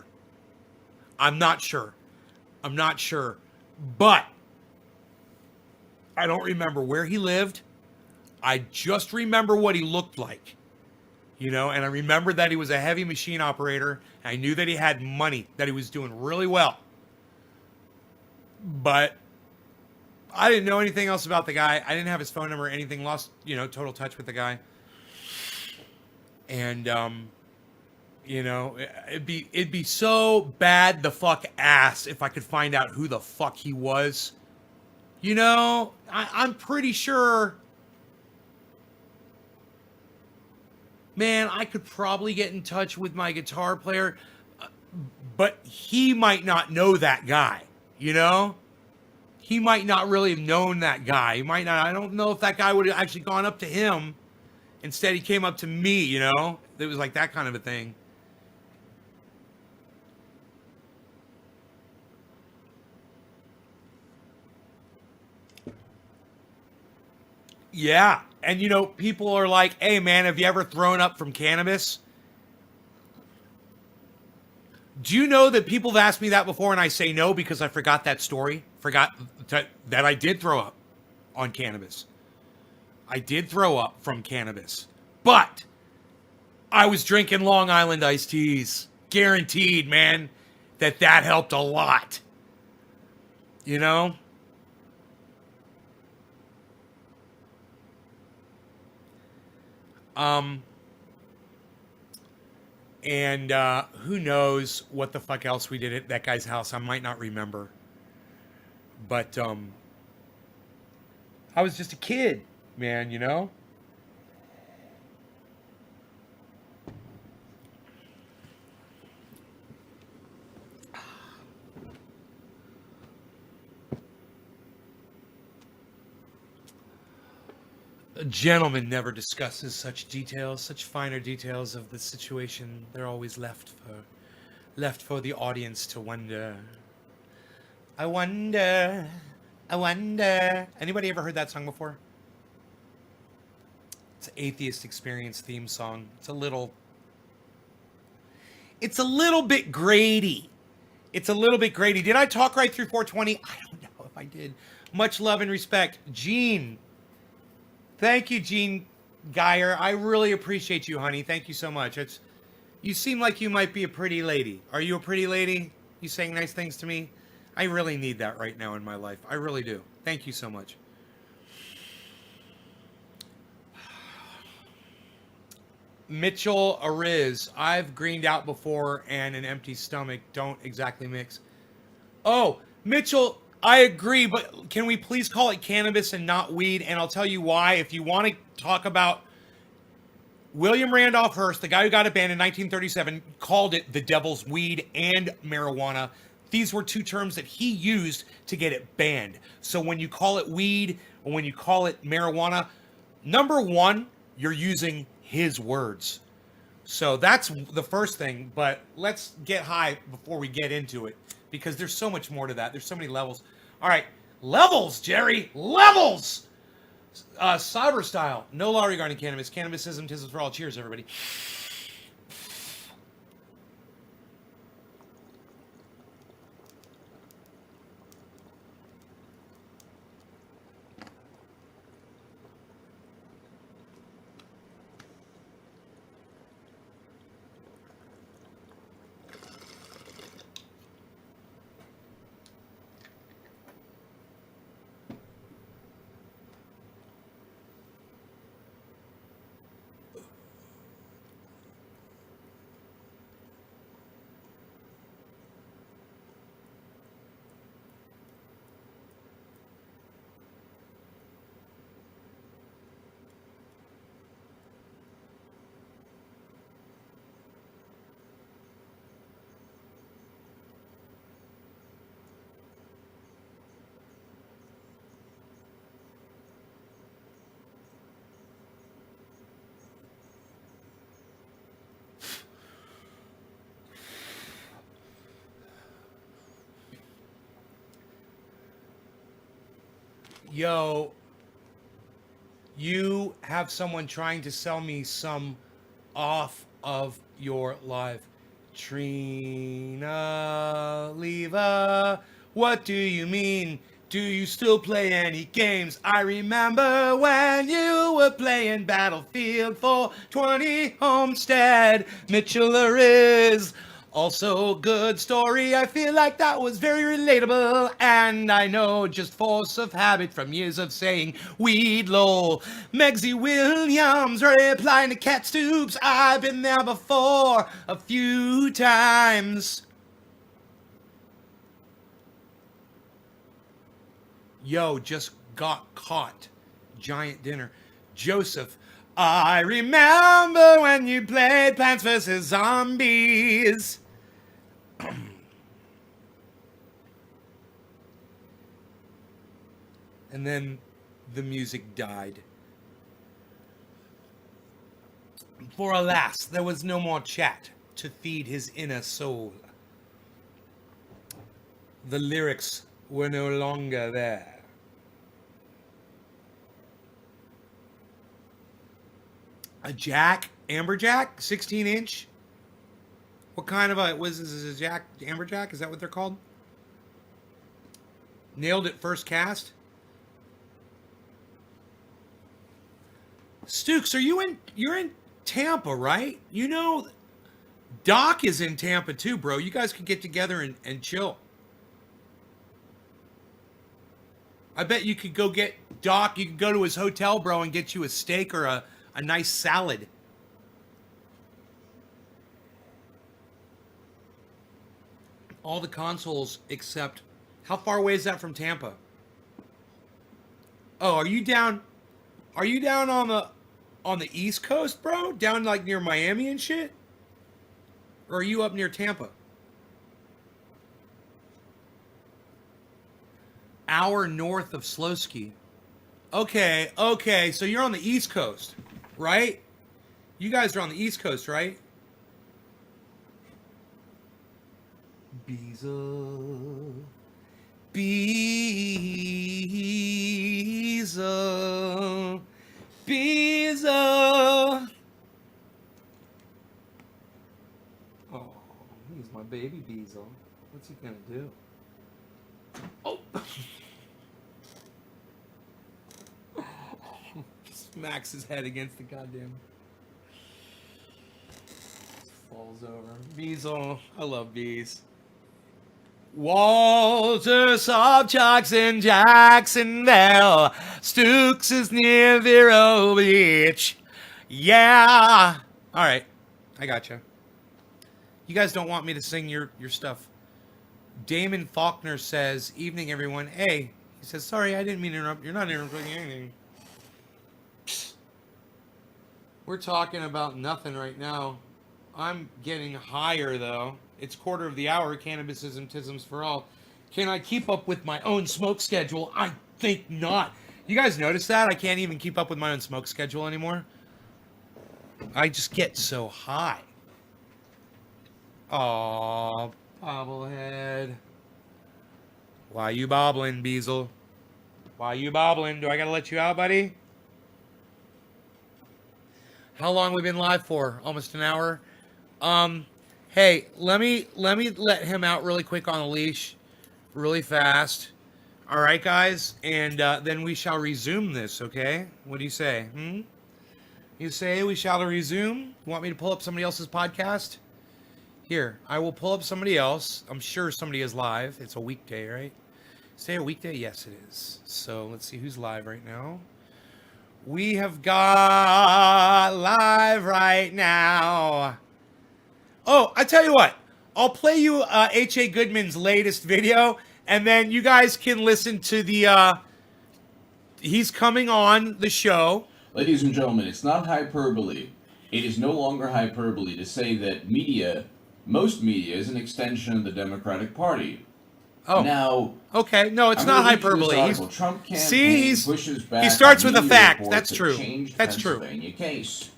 I'm not sure. But I don't remember where he lived. I just remember what he looked like. You know, and I remember that he was a heavy machine operator. I knew that he had money, that he was doing really well. But I didn't know anything else about the guy. I didn't have his phone number or anything. Lost, you know, total touch with the guy. And, you know, it'd be so bad the fuck ass if I could find out who the fuck he was. You know, I'm pretty sure, man, I could probably get in touch with my guitar player, but he might not know that guy. You know? He might not really have known that guy. He might not. I don't know if that guy would have actually gone up to him. Instead, he came up to me, you know? It was like that kind of a thing. Yeah. And, you know, people are like, hey, man, have you ever thrown up from cannabis? Do you know that people have asked me that before and I say no because I forgot that story? That I did throw up on cannabis. I did throw up from cannabis. But I was drinking Long Island iced teas. Guaranteed, man, that helped a lot. You know? And who knows what the fuck else we did at that guy's house. I might not remember. But I was just a kid, man, you know? A gentleman never discusses such details, such finer details of the situation. They're always left for the audience to wonder. I wonder. I wonder. Anybody ever heard that song before? It's an Atheist Experience theme song. It's a little bit Grady. It's a little bit Grady. Did I talk right through 420? I don't know if I did. Much love and respect. Gene. Thank you, Gene Geyer. I really appreciate you, honey. Thank you so much. You seem like you might be a pretty lady. Are you a pretty lady? You saying nice things to me? I really need that right now in my life. I really do. Thank you so much. Mitchell Ariz. I've greened out before and an empty stomach don't exactly mix. Oh, Mitchell, I agree, but can we please call it cannabis and not weed? And I'll tell you why. If you want to talk about William Randolph Hearst, the guy who got it banned in 1937, called it the devil's weed and marijuana. These were two terms that he used to get it banned. So when you call it weed or when you call it marijuana, number one, you're using his words. So that's the first thing, but let's get high before we get into it because there's so much more to that. There's so many levels. All right, levels, Jerry, levels. Cyber style, no law regarding cannabis. Cannabisism, tism for all. Cheers, everybody. Yo, you have someone trying to sell me some off of your live. Trina Leva, what do you mean? Do you still play any games? I remember when you were playing Battlefield 420 Homestead. Mitchell is also good story. I feel like that was very relatable. And I know just force of habit from years of saying weed lol. Megsy Williams replying to Cat Stoops. I've been there before a few times. Yo, just got caught. Giant dinner. Joseph, I remember when you played Plants vs. Zombies. And then the music died. For alas, there was no more chat to feed his inner soul. The lyrics were no longer there. A jack, amberjack, 16-inch. What kind of was this? A jack, amberjack? Is that what they're called? Nailed it first cast. Stukes, you're in Tampa, right? You know, Doc is in Tampa too, bro. You guys could get together and chill. I bet you could go get Doc. You could go to his hotel, bro, and get you a steak or a nice salad. All the consoles except, how far away is that from Tampa? Oh, are you down on the East Coast, bro? Down like near Miami and shit? Or are you up near Tampa? Hour north of Slowski. Okay, so you're on the East Coast, right? You guys are on the East Coast, right? Beezel. Beezel. Beezel. Oh, he's my baby Beezel. What's he gonna do? Oh. Smacks his head against the goddamn. Falls over. Beezel. I love bees. Walter Sobchak's in Jacksonville. Stukes is near Vero Beach. Yeah. All right. I gotcha. You guys don't want me to sing your stuff. Damon Faulkner says, evening, everyone. Hey. He says, sorry, I didn't mean to interrupt. You're not interrupting anything. We're talking about nothing right now. I'm getting higher, though. It's quarter of the hour. Cannabism, tisms for all. Can I keep up with my own smoke schedule? I think not. You guys notice that? I can't even keep up with my own smoke schedule anymore. I just get so high. Aw, bobblehead. Why you bobbling, Beezel? Why you bobbling? Do I gotta let you out, buddy? How long we been live for? Almost an hour. Hey, let me let him out really quick on a leash, really fast. All right, guys, and then we shall resume this. Okay? What do you say? You say we shall resume? You want me to pull up somebody else's podcast? Here, I will pull up somebody else. I'm sure somebody is live. It's a weekday, right? Say a weekday? Yes, it is. So let's see who's live right now. We have got live right now. Oh, I tell you what. I'll play you H.A. Goodman's latest video, and then you guys can listen to the, he's coming on the show. Ladies and gentlemen, it's not hyperbole. It is no longer hyperbole to say that media, most media, is an extension of the Democratic Party. Oh, now, okay. No, it's not hyperbole. Trump See, pushes back he starts on with a media fact. reports That's true. that changed That's true. Pennsylvania case.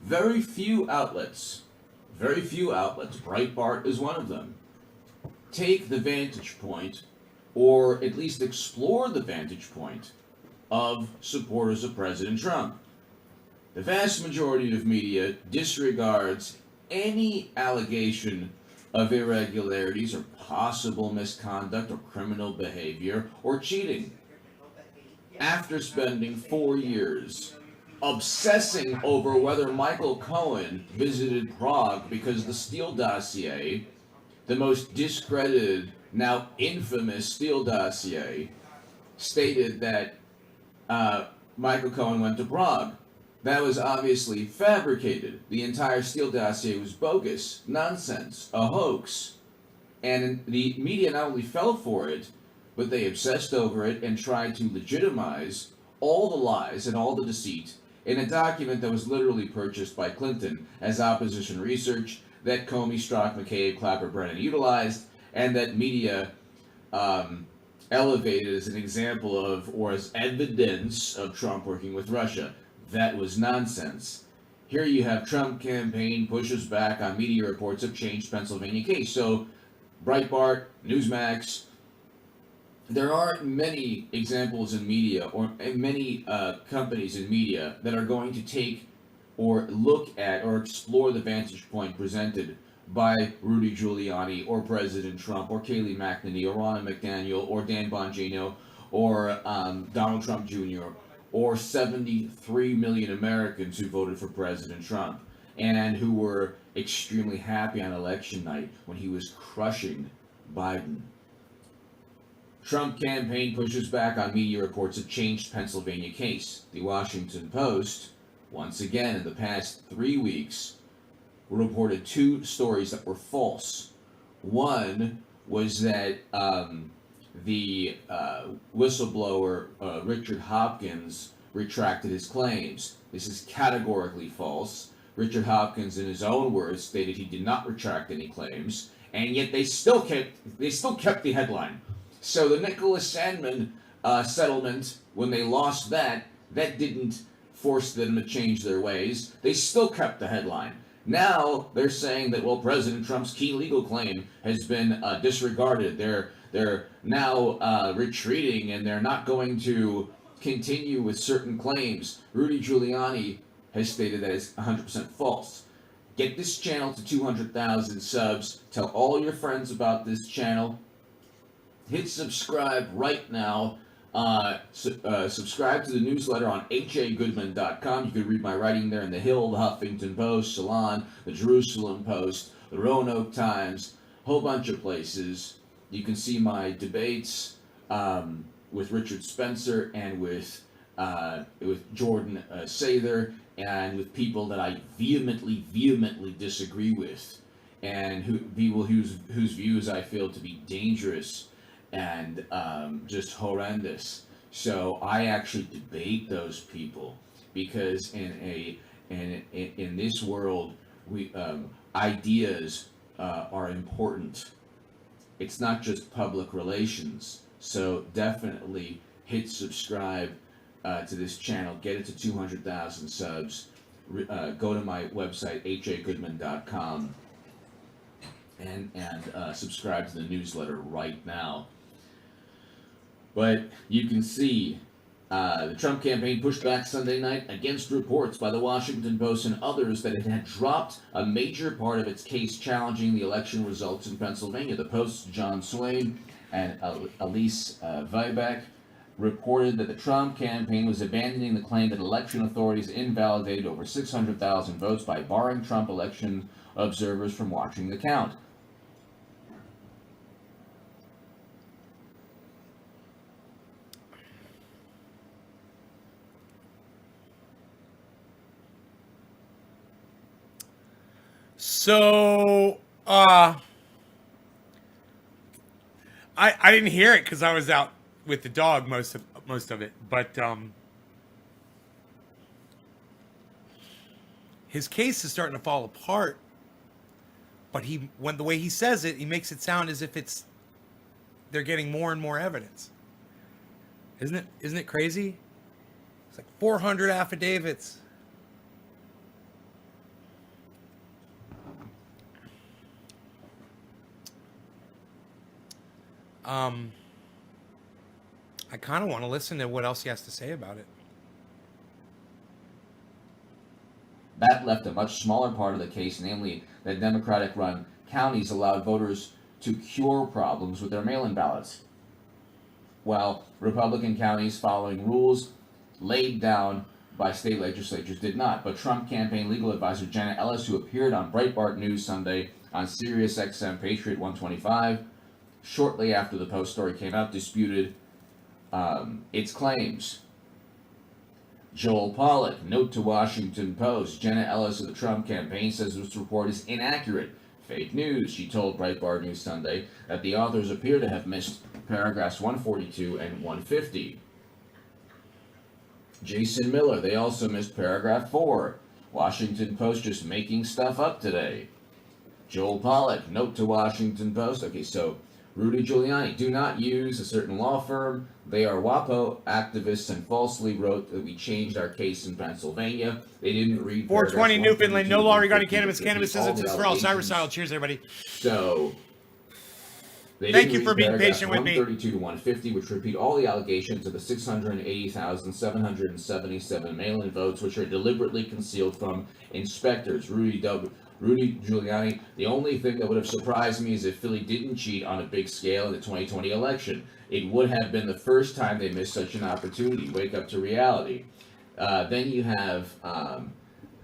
Very few outlets, Breitbart is one of them, take the vantage point, or at least explore the vantage point, of supporters of President Trump. The vast majority of media disregards any allegation of irregularities or possible misconduct or criminal behavior or cheating. After spending 4 years obsessing over whether Michael Cohen visited Prague because the Steele dossier, the most discredited, now infamous Steele dossier, stated that Michael Cohen went to Prague. That was obviously fabricated. The entire Steele dossier was bogus, nonsense, a hoax. And the media not only fell for it, but they obsessed over it and tried to legitimize all the lies and all the deceit in a document that was literally purchased by Clinton as opposition research that Comey, Strzok, McCabe, Clapper, Brennan utilized, and that media elevated as an example of, or as evidence of Trump working with Russia. That was nonsense. Here you have Trump campaign pushes back on media reports of changed Pennsylvania case. So Breitbart, Newsmax, there are many examples in media, or many companies in media that are going to take or look at or explore the vantage point presented by Rudy Giuliani or President Trump or Kayleigh McEnany or Ronna McDaniel or Dan Bongino or Donald Trump Jr. or 73 million Americans who voted for President Trump and who were extremely happy on election night when he was crushing Biden. Trump campaign pushes back on media reports of changed Pennsylvania case. The Washington Post, once again in the past 3 weeks, reported 2 stories that were false. One was that the whistleblower Richard Hopkins retracted his claims. This is categorically false. Richard Hopkins, in his own words, stated he did not retract any claims, and yet they still kept the headline. So the Nicholas Sandmann settlement, when they lost that didn't force them to change their ways. They still kept the headline. Now they're saying that, well, President Trump's key legal claim has been disregarded. They're now retreating, and they're not going to continue with certain claims. Rudy Giuliani has stated that it's 100% false. Get this channel to 200,000 subs. Tell all your friends about this channel. Hit subscribe right now. Subscribe to the newsletter on hagoodman.com. You can read my writing there in the Hill, the Huffington Post, Salon, the Jerusalem Post, the Roanoke Times, a whole bunch of places. You can see my debates with Richard Spencer and with Jordan Sather, and with people that I vehemently disagree with, and people whose views I feel to be dangerous and just horrendous. So I actually debate those people, because in this world, ideas are important. It's not just public relations. So definitely hit subscribe to this channel. Get it to 200,000 subs. Go to my website, hagoodman.com, and subscribe to the newsletter right now. But you can see the Trump campaign pushed back Sunday night against reports by the Washington Post and others that it had dropped a major part of its case challenging the election results in Pennsylvania. The Post's John Swain and Elise Viebeck reported that the Trump campaign was abandoning the claim that election authorities invalidated over 600,000 votes by barring Trump election observers from watching the count. So, I didn't hear it because I was out with the dog most of it, but his case is starting to fall apart. But when the way he says it, he makes it sound as if they're getting more and more evidence. Isn't it crazy? It's like 400 affidavits. I kind of want to listen to what else he has to say about it. That left a much smaller part of the case, namely that Democratic-run counties allowed voters to cure problems with their mail-in ballots, while Republican counties following rules laid down by state legislatures did not. But Trump campaign legal advisor Janet Ellis, who appeared on Breitbart News Sunday on Sirius XM Patriot 125, shortly after the Post story came out, disputed its claims. Joel Pollak, note to Washington Post, Janet Ellis of the Trump campaign says this report is inaccurate. Fake news. She told Breitbart News Sunday that the authors appear to have missed paragraphs 142 and 150. Jason Miller, they also missed paragraph 4. Washington Post just making stuff up today. Joel Pollak, note to Washington Post. Okay, so Rudy Giuliani. Do not use a certain law firm. They are WAPO activists and falsely wrote that we changed our case in Pennsylvania. They didn't read 420 paragraphs Newfoundland. No 132 law to regarding 150 cannabis. to Cannabis repeat all is the for all. Cyrus allegations. Style. Cheers, everybody. So they Thank didn't you for read being paragraphs patient with me. 132 to 150, which repeat all the allegations of the 680,777 mail-in votes, which are deliberately concealed from inspectors. Rudy Giuliani. The only thing that would have surprised me is if Philly didn't cheat on a big scale in the 2020 election. It would have been the first time they missed such an opportunity. Wake up to reality. Then you have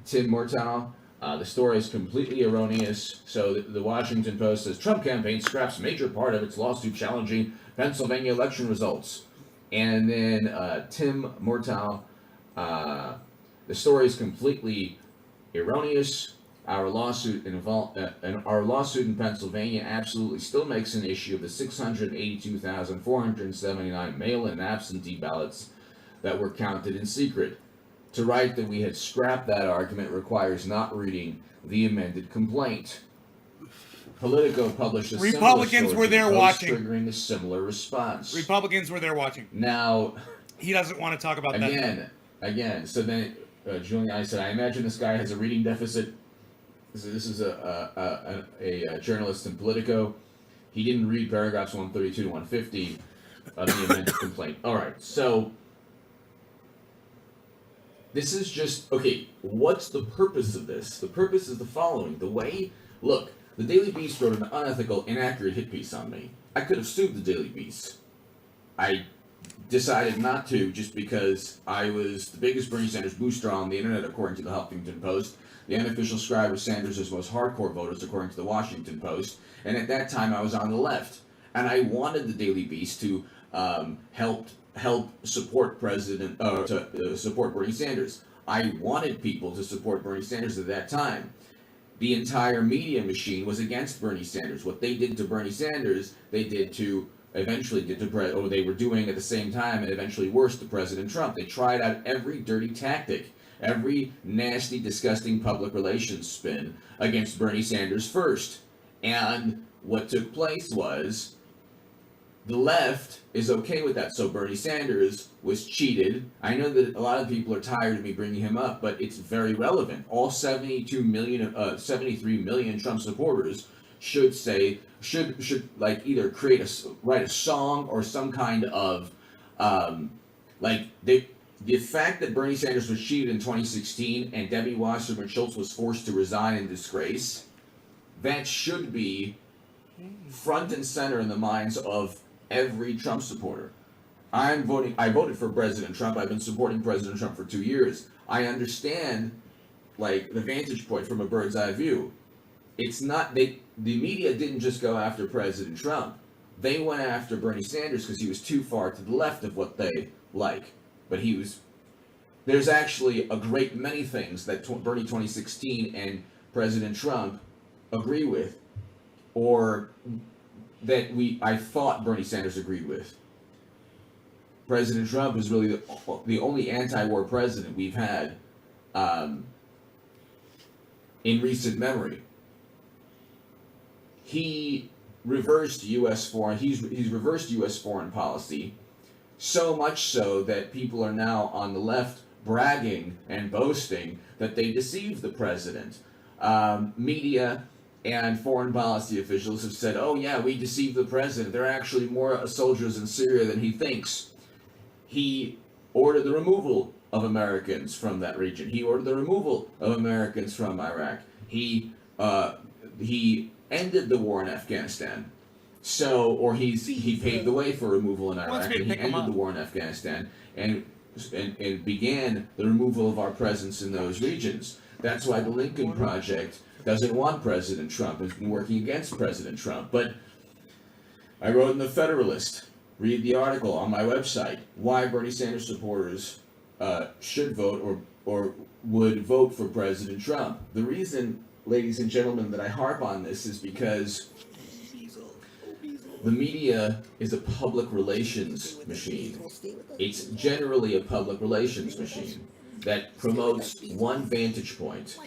Tim Murtaugh. The story is completely erroneous. So the Washington Post says Trump campaign scraps major part of its lawsuit challenging Pennsylvania election results. And then Tim Murtaugh, the story is completely erroneous. Our lawsuit in Pennsylvania absolutely still makes an issue of the 682,479 mail-in absentee ballots that were counted in secret. To write that we had scrapped that argument requires not reading the amended complaint. Politico published a Republicans similar were there story, watching. triggering a similar response. Republicans were there watching. Now, He doesn't want to talk about that. Again. So then Giuliani said, "I imagine this guy has a reading deficit." So this is a journalist in Politico. He didn't read paragraphs 132 to 150 of the amended complaint. All right, so this is just okay. What's the purpose of this? The purpose is the following: look, the Daily Beast wrote an unethical, inaccurate hit piece on me. I could have sued the Daily Beast. I decided not to, just because I was the biggest Bernie Sanders booster on the internet, according to the Huffington Post. The unofficial scribe of Sanders' most hardcore voters, according to the Washington Post. And at that time, I was on the left, and I wanted the Daily Beast to help support support Bernie Sanders. I wanted people to support Bernie Sanders at that time. The entire media machine was against Bernie Sanders. What they did to Bernie Sanders, they were doing at the same time, and eventually worse to President Trump. They tried out every dirty tactic, every nasty, disgusting public relations spin against Bernie Sanders first. And what took place was the left is okay with that. So Bernie Sanders was cheated. I know that a lot of people are tired of me bringing him up, but it's very relevant. All 73 million Trump supporters should like either write a song or some kind of the fact that Bernie Sanders was cheated in 2016 and Debbie Wasserman Schultz was forced to resign in disgrace, that should be front and center in the minds of every Trump supporter. I voted for President Trump. I've been supporting President Trump for 2 years. I understand, the vantage point from a bird's eye view. It's not, the media didn't just go after President Trump. They went after Bernie Sanders because he was too far to the left of what they like. But there's actually a great many things that Bernie 2016 and President Trump agree with, or that I thought Bernie Sanders agreed with. President Trump is really the only anti-war president we've had in recent memory. He's reversed U.S. foreign policy, so much so that people are now on the left bragging and boasting that they deceived the president. Media and foreign policy officials have said, "Oh yeah, we deceived the president. There are actually more soldiers in Syria than he thinks." He ordered the removal of Americans from that region. He ordered the removal of Americans from Iraq. He ended the war in Afghanistan. He paved the way for removal in Iraq, and he ended the war in Afghanistan and began the removal of our presence in those regions. That's why the Lincoln Project doesn't want President Trump, has been working against President Trump. But I wrote in the Federalist, read the article on my website, why Bernie Sanders supporters should vote or would vote for President Trump. The reason, ladies and gentlemen, that I harp on this is because the media is a public relations machine. It's generally a public relations machine that promotes one vantage point.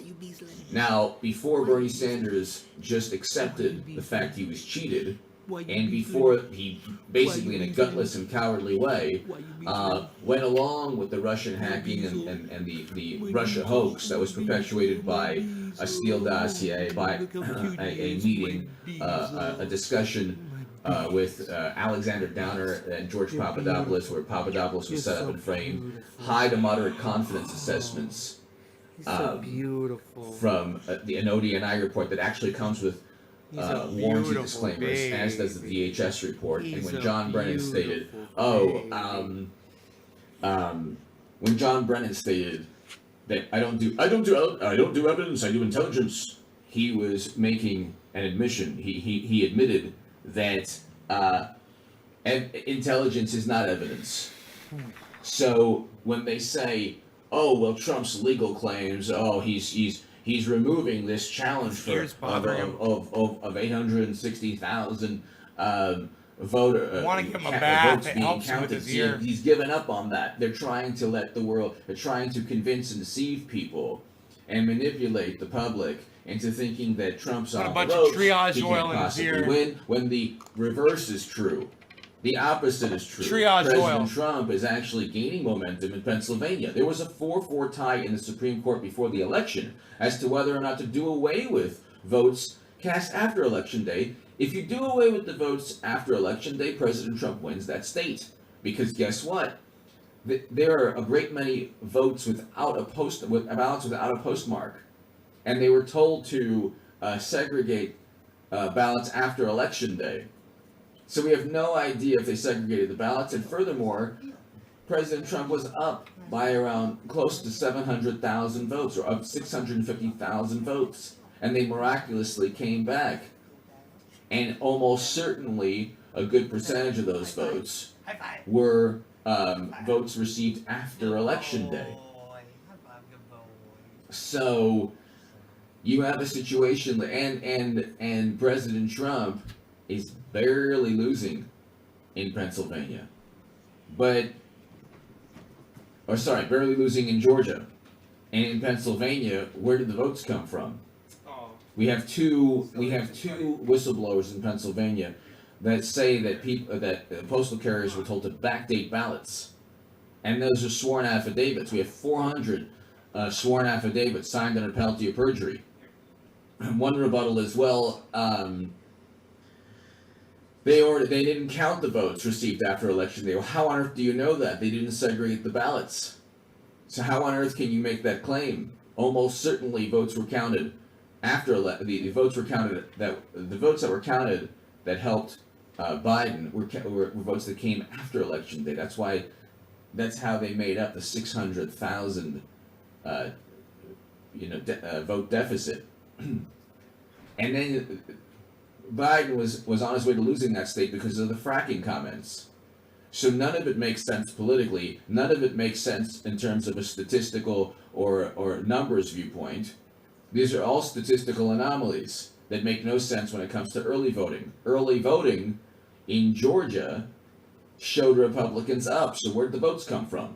Now, before Bernie Sanders just accepted the fact he was cheated, and before he basically in a gutless and cowardly way went along with the Russian hacking and the Russia hoax that was perpetuated by a Steele dossier, by a meeting, a discussion with Alexander Downer and George Papadopoulos, where Papadopoulos was set up and framed, high to moderate confidence assessments so beautiful. from the ODNI report that actually comes with He's a warranty beautiful disclaimers, as does the baby. DHS report. And He's when a John Brennan stated, beautiful when John Brennan stated that I don't do evidence, I do intelligence, he was making an admission. He admitted that intelligence is not evidence. So when they say, "Oh well, Trump's legal claims, oh he's removing this challenge for Ears bothering him. of 860,000 voter Want to give him a bath? votes It being helps him with counted." his ear. He's given up on that. They're trying to let the world. They're trying to convince and deceive people and manipulate the public into thinking that Trump's Got a on bunch the of ropes. triage He oil can't in his possibly ear. win, when the reverse is true. The opposite is true. Triage President oil. Trump is actually gaining momentum in Pennsylvania. There was a 4-4 tie in the Supreme Court before the election as to whether or not to do away with votes cast after Election Day. If you do away with the votes after Election Day, President Trump wins that state. Because guess what? There are a great many votes without a ballots without a postmark, and they were told to segregate ballots after Election Day. So we have no idea if they segregated the ballots, and furthermore, President Trump was up by around close to 700,000 votes, or up 650,000 votes, and they miraculously came back. And almost certainly a good percentage of those votes were votes received after Election Day. So you have a situation, and President Trump is barely losing in Pennsylvania, barely losing in Georgia, and in Pennsylvania, where did the votes come from? We have two whistleblowers in Pennsylvania that say that postal carriers were told to backdate ballots, and those are sworn affidavits. We have 400 sworn affidavits signed under penalty of perjury. One rebuttal is, well, they didn't count the votes received after Election Day. Well, how on earth do you know that? They didn't segregate the ballots. So how on earth can you make that claim? Almost certainly votes were counted after the votes were counted the votes that were counted that helped Biden were votes that came after Election Day. That's how they made up the 600,000 vote deficit. And then Biden was on his way to losing that state because of the fracking comments. So none of it makes sense politically. None of it makes sense in terms of a statistical or numbers viewpoint. These are all statistical anomalies that make no sense when it comes to early voting. Early voting in Georgia showed Republicans up. So where'd the votes come from?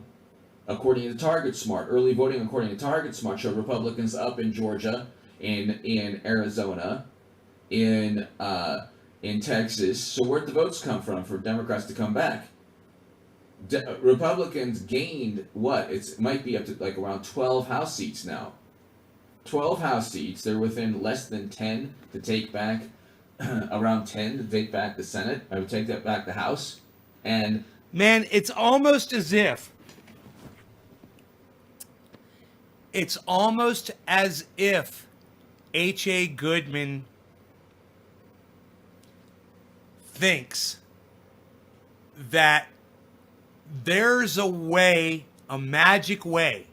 According to TargetSmart, early voting according to TargetSmart showed Republicans up in Georgia, in Arizona, in Texas. So where'd the votes come from for Democrats to come back? Republicans gained what? It might be up to like around 12 House seats now. 12 House seats. They're within less than 10 to take back, around 10 to take back the Senate. I would take that back the House. And Man, it's almost as if H.A. Goodman thinks that there's a way, a magic way,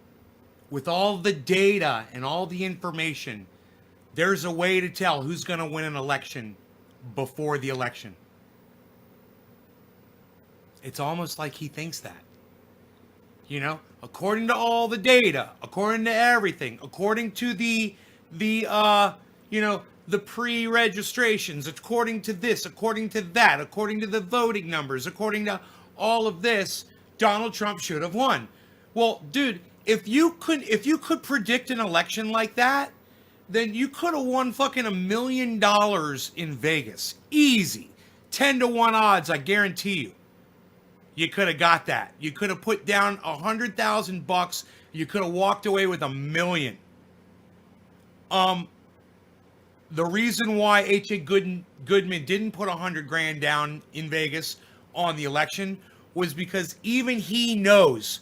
with all the data and all the information, there's a way to tell who's going to win an election before the election. It's almost like he thinks that. You know, according to all the data, according to everything, according to the pre-registrations, according to this, according to that, according to the voting numbers, according to all of this, Donald Trump should have won. Well, dude, if you could predict an election like that, then you could have won fucking $1 million in Vegas. Easy. 10-1 odds, I guarantee you. You could have got that. You could have put down $100,000. You could have walked away with $1 million. The reason why H.A. Goodman didn't put $100,000 down in Vegas on the election was because even he knows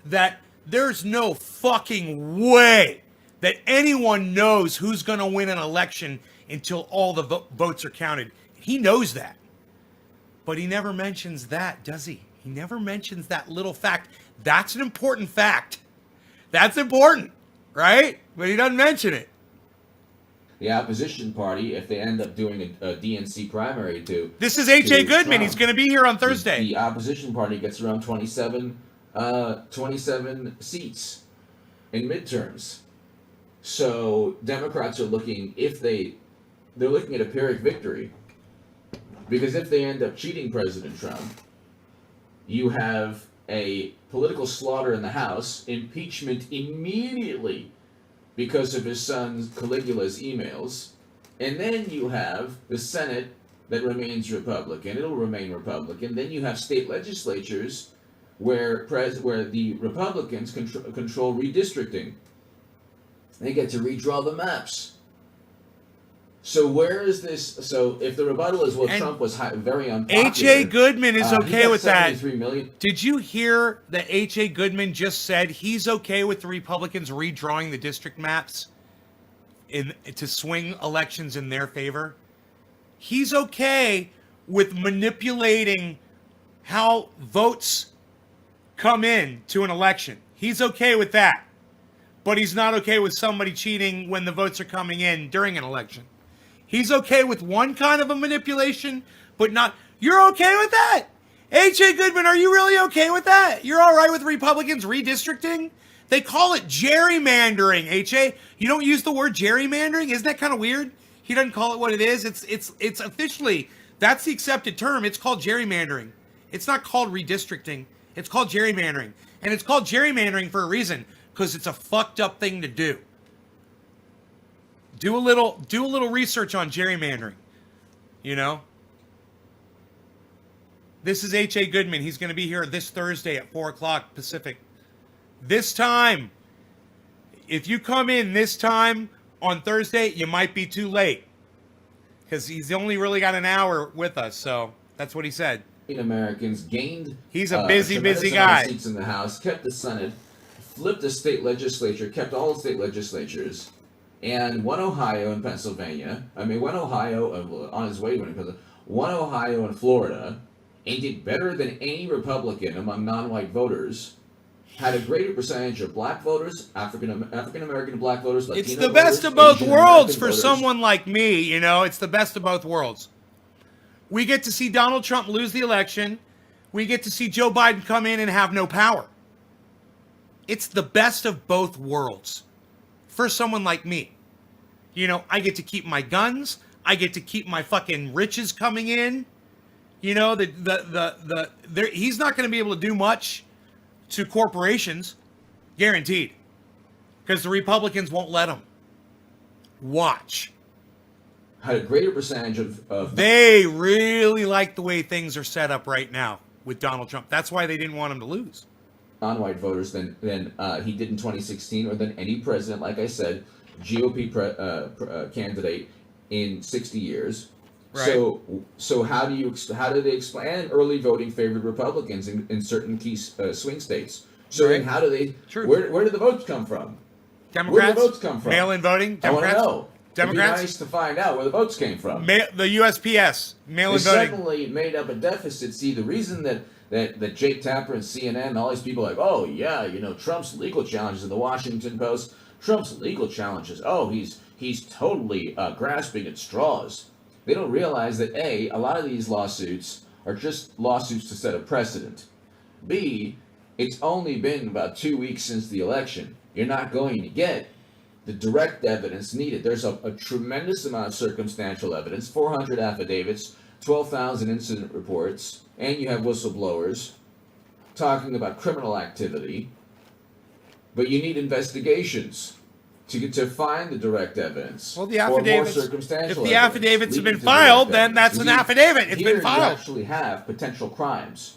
that there's no fucking way that anyone knows who's going to win an election until all the votes are counted. He knows that. But he never mentions that, does he? He never mentions that little fact. That's an important fact. That's important, right? But he doesn't mention it. The opposition party, if they end up doing a DNC primary to... This is H.A. Goodman. Trump, He's going to be here on Thursday. The opposition party gets around 27 seats in midterms. So Democrats are looking, they're looking at a Pyrrhic victory. Because if they end up cheating President Trump, you have a political slaughter in the House, impeachment immediately because of his son Caligula's emails, and then you have the Senate that remains Republican. It'll remain Republican. Then you have state legislatures where the Republicans control redistricting. They get to redraw the maps. So where is this? So if the rebuttal is, well, And Trump was very unpopular. H.A. Goodman is he okay got with that. 73 million. Did you hear that H.A. Goodman just said he's okay with the Republicans redrawing the district maps to swing elections in their favor? He's okay with manipulating how votes come in to an election. He's okay with that. But he's not okay with somebody cheating when the votes are coming in during an election. He's okay with one kind of a manipulation, but not... You're okay with that? H.A. Goodman, are you really okay with that? You're all right with Republicans redistricting? They call it gerrymandering, H.A. You don't use the word gerrymandering? Isn't that kind of weird? He doesn't call it what it is. It's officially... That's the accepted term. It's called gerrymandering. It's not called redistricting. It's called gerrymandering. And it's called gerrymandering for a reason, because it's a fucked up thing to do. Do a little research on gerrymandering. You know? This is H.A. Goodman. He's going to be here this Thursday at 4 o'clock Pacific. This time, if you come in this time on Thursday, you might be too late. Because he's only really got an hour with us, so that's what he said. Americans gained. He's a busy amount of guy. Seats in the House, kept the Senate, flipped the state legislature, kept all the state legislatures, and won Ohio and Pennsylvania. Won Ohio on his way to winning Pennsylvania. Won Ohio and Florida, and did better than any Republican among non-white voters. Had a greater percentage of black voters, African American black voters, Latino It's the best of both Asian worlds American for voters. someone like me, you know. It's the best of both worlds. We get to see Donald Trump lose the election. We get to see Joe Biden come in and have no power. It's the best of both worlds for someone like me. You know, I get to keep my guns. I get to keep my fucking riches coming in. You know, he's not going to be able to do much to corporations, guaranteed, because the Republicans won't let him. Watch. Had a greater percentage of They really like the way things are set up right now with Donald Trump. That's why they didn't want him to lose. non-white voters than he did in 2016, or than any president, like I said, GOP candidate in 60 years. Right. So how do they explain? And early voting favored Republicans in certain key swing states. So Right. then how do they? True. Where do the votes come from? Democrats? Where do the votes come from? Mail-in voting? I want to Democrats? know. Democrats? It'd be nice to find out where the votes came from. The USPS. Mail-in They voting. suddenly made up a deficit. See, the reason that Jake Tapper and CNN and all these people are like, oh yeah, you know, Trump's legal challenges in the Washington Post. Trump's legal challenges. Oh, he's totally grasping at straws. They don't realize that A, a lot of these lawsuits are just lawsuits to set a precedent. B, it's only been about 2 weeks since the election. You're not going to get the direct evidence needed. There's a tremendous amount of circumstantial evidence, 400 affidavits, 12,000 incident reports, and you have whistleblowers talking about criminal activity. But you need investigations to find the direct evidence. Well, the or more affidavits. If circumstantial the evidence affidavits have leading been to filed, direct then that's evidence. an You see, affidavit. It's here been filed. You actually have potential crimes.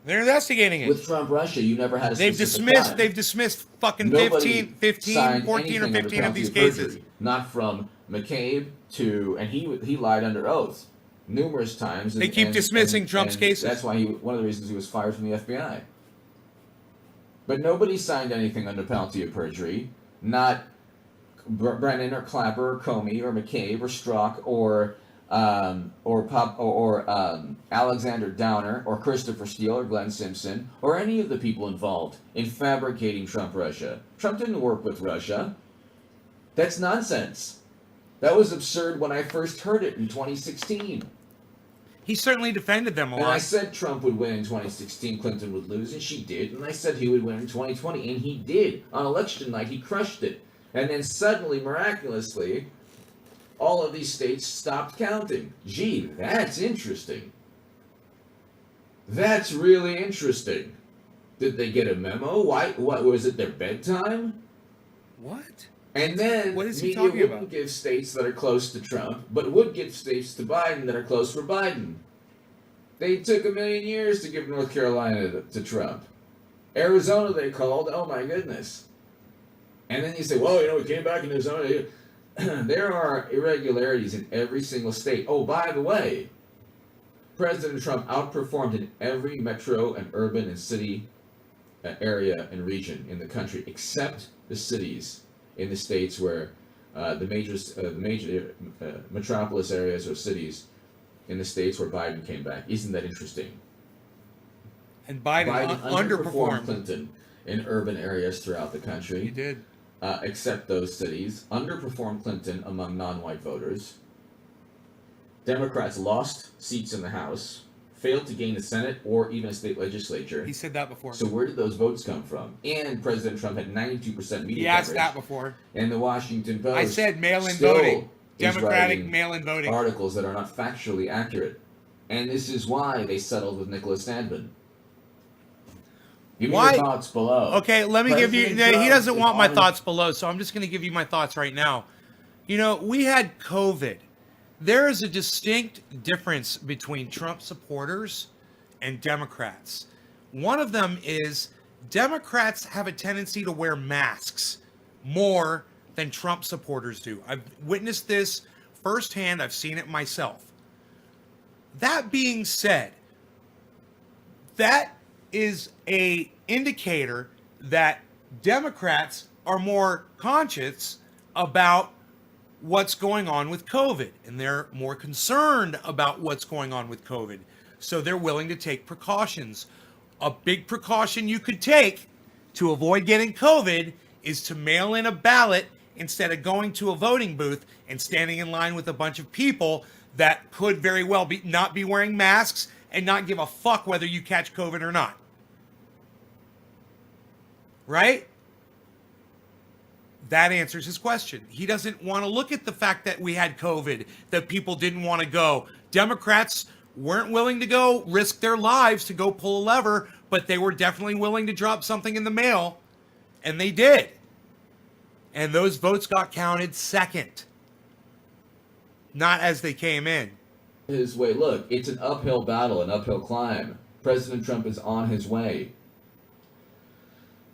They're investigating it. With Trump Russia, you never had a They've specific dismissed. crime. They've dismissed fucking Nobody 15, signed 14, or anything under 15 of penalty these perjury. cases. Not from McCabe to, and he lied under oath numerous times. They keep dismissing Trump's cases. That's why one of the reasons he was fired from the FBI. But nobody signed anything under penalty of perjury. Not Brennan or Clapper or Comey or McCabe or Strzok or Alexander Downer or Christopher Steele or Glenn Simpson or any of the people involved in fabricating Trump Russia. Trump didn't work with Russia. That's nonsense. That was absurd when I first heard it in 2016. He certainly defended them a And I lot. said Trump would win in 2016, Clinton would lose, and she did. And I said he would win in 2020, and he did. On election night, he crushed it. And then suddenly, miraculously, all of these states stopped counting. Gee, that's interesting. That's really interesting. Did they get a memo? Why? What was it? Their bedtime? What? And then What is he media talking wouldn't about? give states that are close to Trump, but would give states to Biden that are close for Biden. They took 1,000,000 years to give North Carolina to Trump. Arizona they called, oh my goodness. And then you say, well, we came back in Arizona. There are irregularities in every single state. Oh, by the way, President Trump outperformed in every metro and urban and city area and region in the country, except the cities in the states where the major metropolis areas or cities in the states where Biden came back. Isn't that interesting? And Biden, underperformed. Clinton in urban areas throughout the country. He did. Except those cities. Underperformed Clinton among non-white voters. Democrats lost seats in the House, failed to gain the Senate or even a state legislature. He said that before. So where did those votes come from? And President Trump had 92% media He asked coverage. that before. And the Washington Post. I said mail-in still voting. is Democratic writing mail-in voting. articles that are not factually accurate. And this is why they settled with Nicholas Stadman. Give me Why? your thoughts below. Okay, let me give you. President He Trump doesn't is want my on- thoughts below, so I'm just going to give you my thoughts right now. We had COVID. There is a distinct difference between Trump supporters and Democrats. One of them is Democrats have a tendency to wear masks more than Trump supporters do. I've witnessed this firsthand. I've seen it myself. That being said, that is a indicator that Democrats are more conscious about what's going on with COVID, and they're more concerned about what's going on with COVID. So they're willing to take precautions. A big precaution you could take to avoid getting COVID is to mail in a ballot instead of going to a voting booth and standing in line with a bunch of people that could very well not be wearing masks and not give a fuck whether you catch COVID or not. Right? That answers his question. He doesn't want to look at the fact that we had COVID, that people didn't want to go. Democrats weren't willing to go risk their lives to go pull a lever, but they were definitely willing to drop something in the mail, and they did. And those votes got counted second, not as they came in. His way. Look, it's an uphill battle, an uphill climb. President Trump is on his way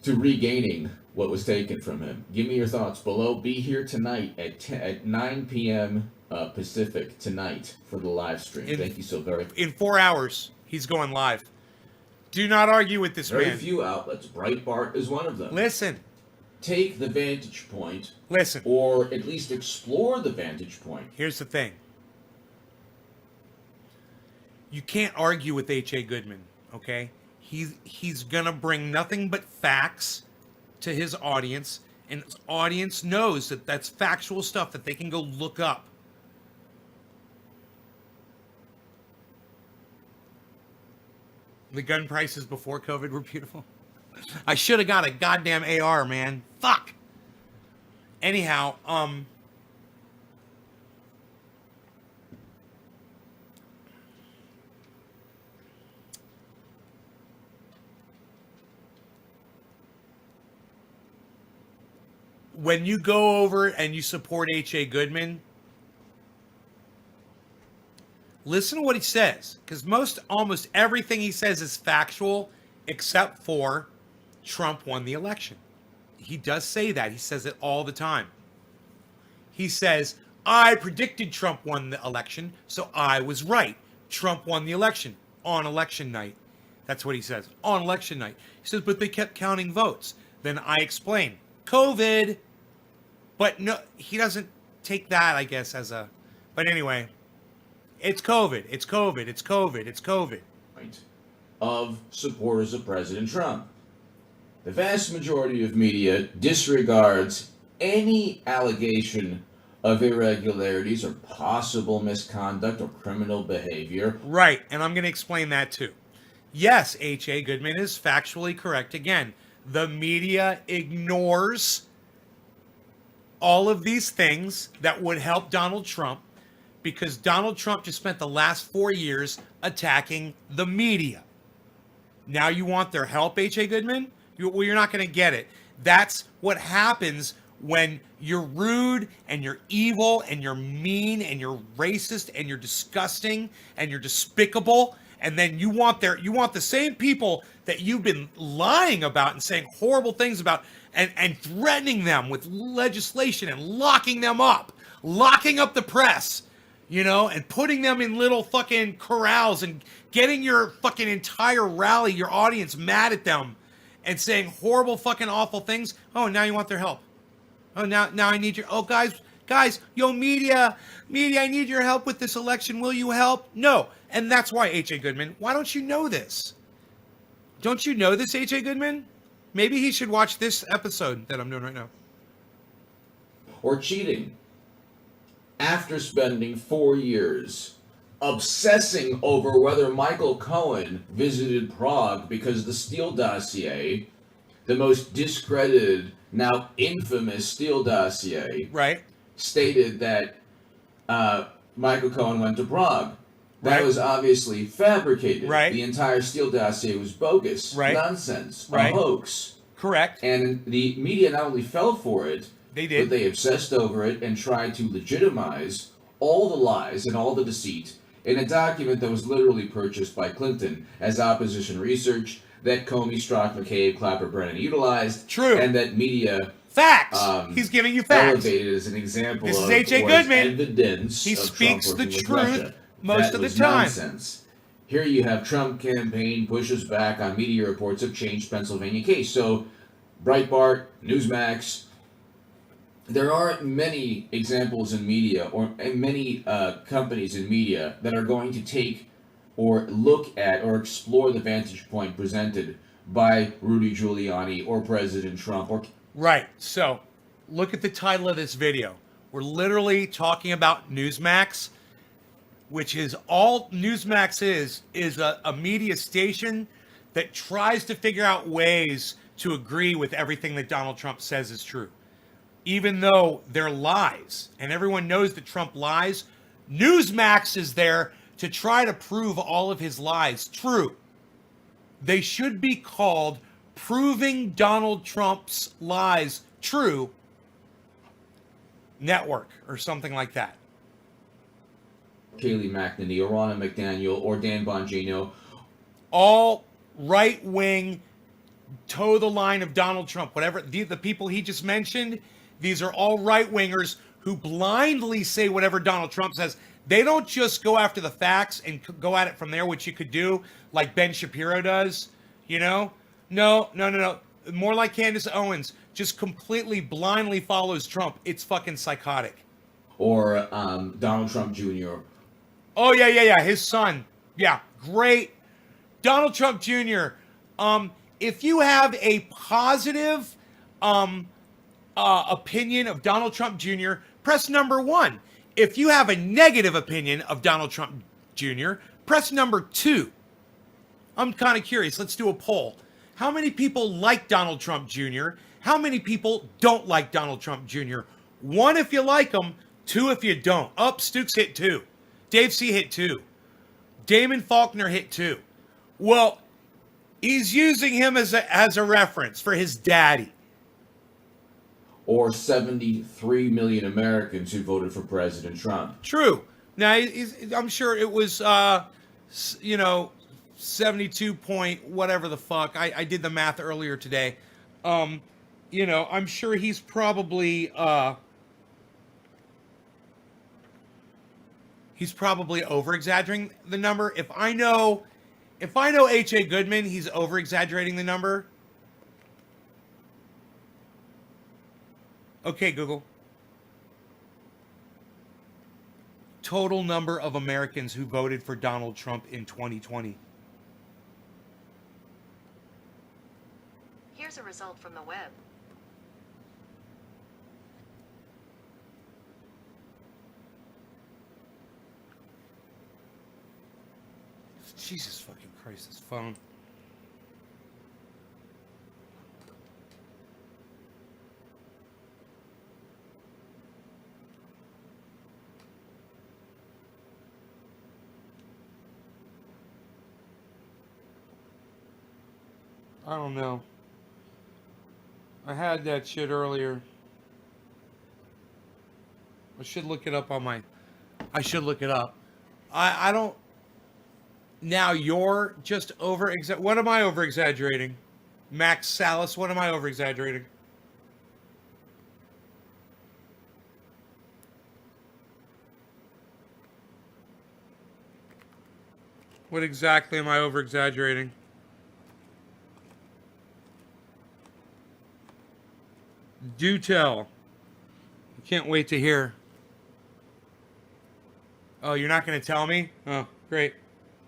to regaining what was taken from him. Give me your thoughts below. Be here tonight at 9 p.m. Pacific tonight for the live stream. Thank you so very much. In 4 hours, he's going live. Do not argue with this Very man. few outlets. Breitbart is one of them. Listen, Take the vantage point, listen. or at least explore the vantage point. Here's the thing. You can't argue with H.A. Goodman, okay? He's gonna bring nothing but facts to his audience, and his audience knows that that's factual stuff that they can go look up. The gun prices before COVID were beautiful. I should have got a goddamn AR, man. Fuck. Anyhow, when you go over and you support H.A. Goodman, listen to what he says, because almost everything he says is factual, except for Trump won the election. He does say that. He says it all the time. He says, I predicted Trump won the election, so I was right. Trump won the election on election night. That's what he says, on election night. He says, but they kept counting votes. Then I explain, COVID. But no, he doesn't take that, I guess, as a... But anyway, it's COVID, it's COVID, it's COVID, it's COVID. Of supporters of President Trump. The vast majority of media disregards any allegation of irregularities or possible misconduct or criminal behavior. Right, and I'm going to explain that too. Yes, H.A. Goodman is factually correct. Again, the media ignores all of these things that would help Donald Trump because Donald Trump just spent the last 4 years attacking the media. Now you want their help, H.A. Goodman? Well, you're not going to get it. That's what happens when you're rude and you're evil and you're mean and you're racist and you're disgusting and you're despicable, and then you want the same people that you've been lying about and saying horrible things about and threatening them with legislation and locking up the press, and putting them in little fucking corrals and getting your fucking entire rally, your audience mad at them and saying horrible fucking awful things. Oh, now you want their help. Oh, now I need your... Oh, guys, yo, media, I need your help with this election. Will you help? No. And that's why, H.A. Goodman, why don't you know this? Don't you know this, H.A. Goodman? Maybe he should watch this episode that I'm doing right now. Or cheating. After spending 4 years obsessing over whether Michael Cohen visited Prague because the Steele dossier, the most discredited, now infamous Steele dossier, right, stated that Michael Cohen went to Prague. That Right. was obviously fabricated. Right. The entire Steele dossier was bogus, Right. nonsense, Right. a hoax. Correct. And the media not only fell for it, They did. but they obsessed over it and tried to legitimize all the lies and all the deceit in a document that was literally purchased by Clinton as opposition research that Comey, Strzok, McCabe, Clapper, Brennan utilized. True. And that media Facts. He's giving you facts. elevated as an example This is of H.A. was Goodman. evidence He of speaks Trump the working with truth Russia. most That of the was time. Nonsense. Here you have Trump campaign pushes back on media reports of changed Pennsylvania case. So Breitbart, Newsmax, there are many examples in media and many companies in media that are going to take or look at or explore the vantage point presented by Rudy Giuliani or President Trump or... Right. So, look at the title of this video. We're literally talking about Newsmax, which is all Newsmax is a media station that tries to figure out ways to agree with everything that Donald Trump says is true. Even though they're lies, and everyone knows that Trump lies, Newsmax is there to try to prove all of his lies true. They should be called Proving Donald Trump's Lies True Network or something like that. Kayleigh McEnany or Ronna McDaniel or Dan Bongino. All right-wing, toe the line of Donald Trump. Whatever, the people he just mentioned, these are all right-wingers who blindly say whatever Donald Trump says. They don't just go after the facts and go at it from there, which you could do like Ben Shapiro does, No. More like Candace Owens, just completely blindly follows Trump. It's fucking psychotic. Or Donald Trump Jr. Oh, yeah. His son. Yeah, great. Donald Trump Jr. If you have a positive opinion of Donald Trump Jr., press number 1. If you have a negative opinion of Donald Trump Jr., press number 2. I'm kind of curious. Let's do a poll. How many people like Donald Trump Jr.? How many people don't like Donald Trump Jr.? 1 if you like him, 2 if you don't. Stooks hit 2. Dave C. hit 2. Damon Faulkner hit 2. Well, he's using him as a reference for his daddy. or 73 million Americans who voted for President Trump. True. Now, I'm sure it was, 72 point whatever the fuck. I did the math earlier today. I'm sure he's probably over exaggerating the number. If I know H.A. Goodman, he's over exaggerating the number. Okay, Google. Total number of Americans who voted for Donald Trump in 2020. Here's a result from the web. Jesus fucking Christ, this phone. I don't know. I had that shit earlier. I should look it up on my... I should look it up. I don't... Now you're just over... What am I over exaggerating? Max Salas, what am I over exaggerating? What exactly am I over exaggerating? Do tell. I can't wait to hear. Oh, you're not going to tell me? Oh, great.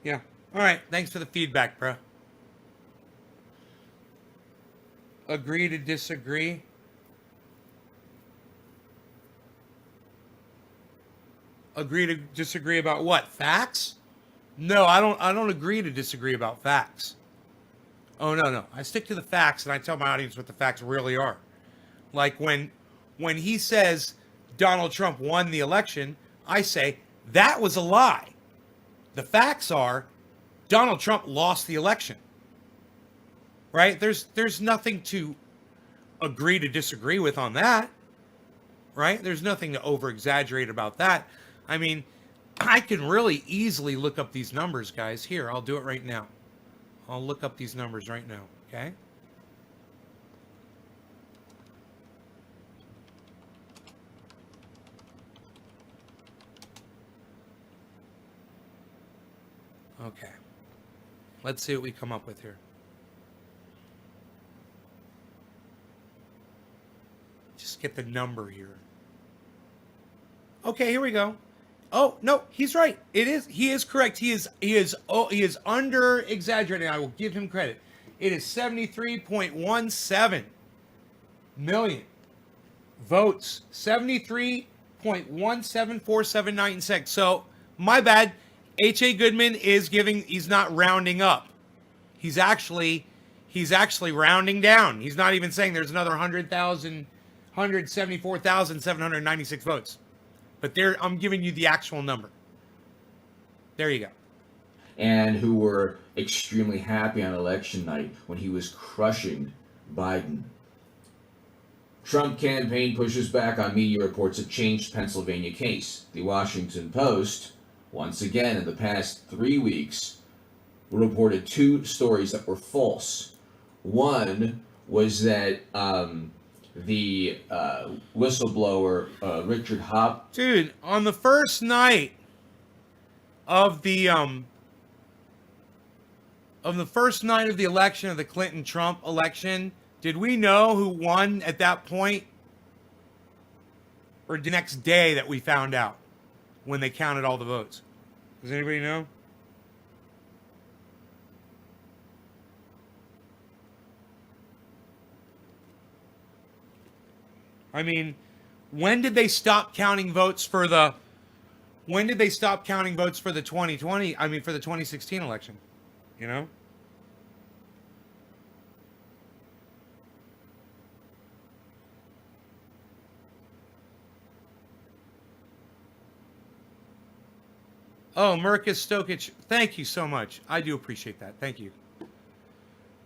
Yeah. All right. Thanks for the feedback, bro. Agree to disagree? Agree to disagree about what? Facts? No, I don't agree to disagree about facts. Oh, no. I stick to the facts and I tell my audience what the facts really are. Like when he says Donald Trump won the election, I say that was a lie. The facts are Donald Trump lost the election. Right? There's nothing to agree to disagree with on that. Right? There's nothing to over exaggerate about that. I mean, I can really easily look up these numbers, guys. Here, I'll do it right now. I'll look up these numbers right now, okay? Okay. Let's see what we come up with here. Just get the number here. Okay, here we go. Oh, no, he's right. He is correct. He is under exaggerating. I will give him credit. It is 73.17 million votes. 73.17479.6. So, my bad. H.A. Goodman he's not rounding up. He's actually rounding down. He's not even saying there's another 174,796 votes. But I'm giving you the actual number. There you go. And who were extremely happy on election night when he was crushing Biden. Trump campaign pushes back on media reports of changed Pennsylvania case. The Washington Post, once again in the past 3 weeks, reported 2 stories that were false. One was that the whistleblower Richard Hop. Dude, on the first night of the election, of the Clinton-Trump election, did we know who won at that point? Or the next day that we found out when they counted all the votes? Does anybody know? I mean, when did they stop counting votes for the 2020, for the 2016 election? You know? Oh, Marcus Stokic, thank you so much. I do appreciate that. Thank you.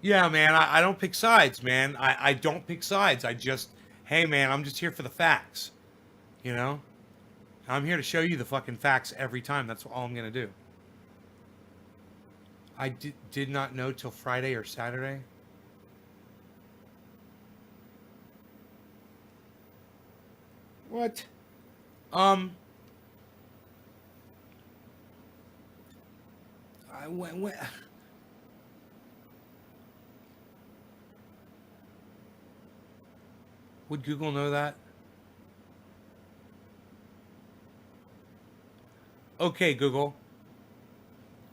Yeah, man, I don't pick sides, man. I don't pick sides. I just hey man, I'm just here for the facts. You know? I'm here to show you the fucking facts every time. That's all I'm gonna do. I did not know till Friday or Saturday. What? Um. When, would Google know that? Okay, Google.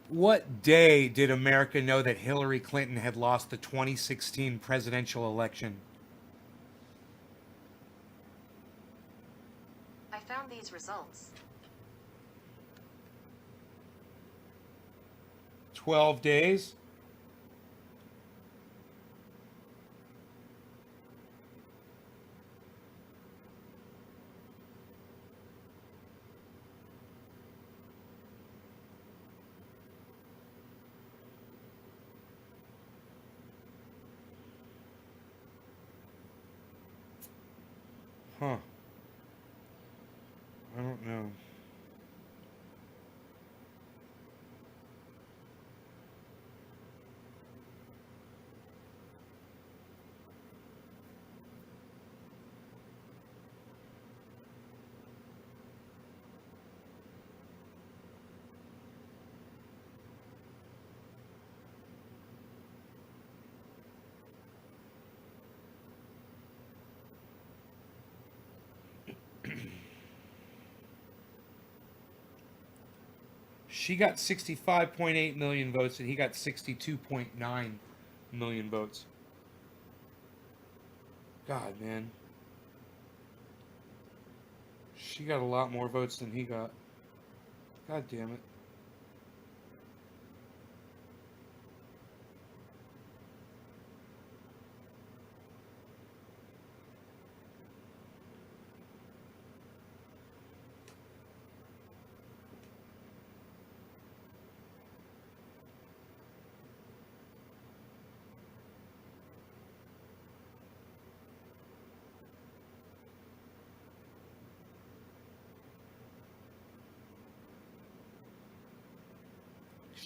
What day did America know that Hillary Clinton had lost the 2016 presidential election? I found these results. 12 days? Huh. I don't know. She got 65.8 million votes and he got 62.9 million votes. God, man. She got a lot more votes than he got. God damn it.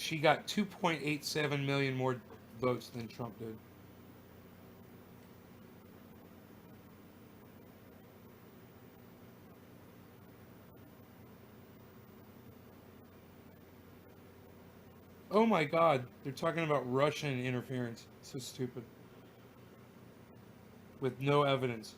She got 2.87 million more votes than Trump did. Oh my god, they're talking about Russian interference. So stupid. With no evidence.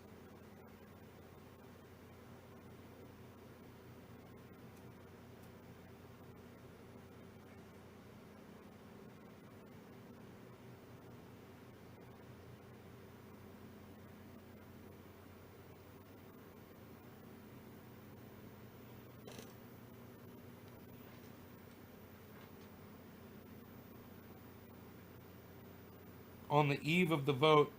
On the eve of the vote,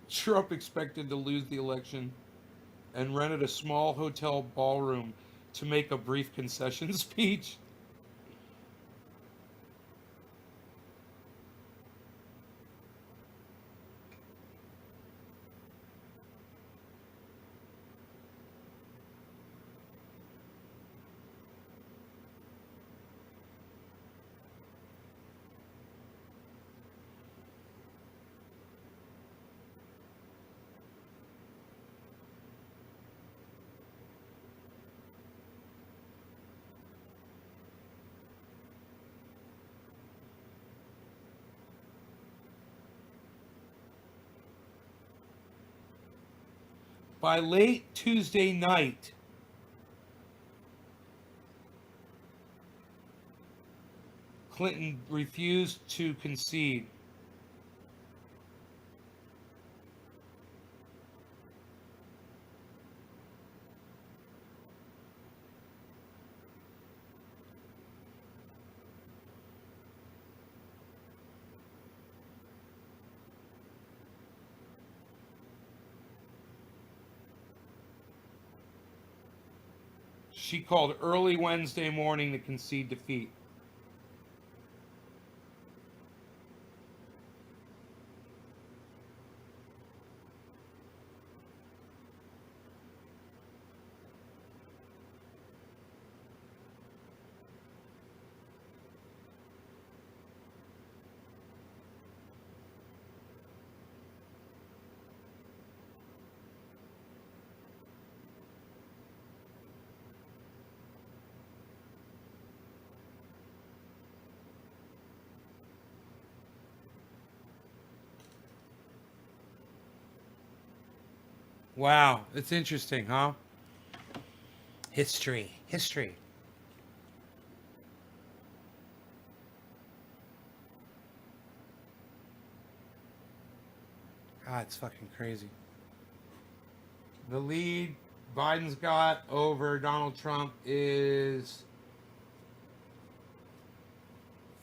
Trump expected to lose the election and rented a small hotel ballroom to make a brief concession speech. By late Tuesday night, Clinton refused to concede. She called early Wednesday morning to concede defeat. Wow, it's interesting, huh? History. God, it's fucking crazy. The lead Biden's got over Donald Trump is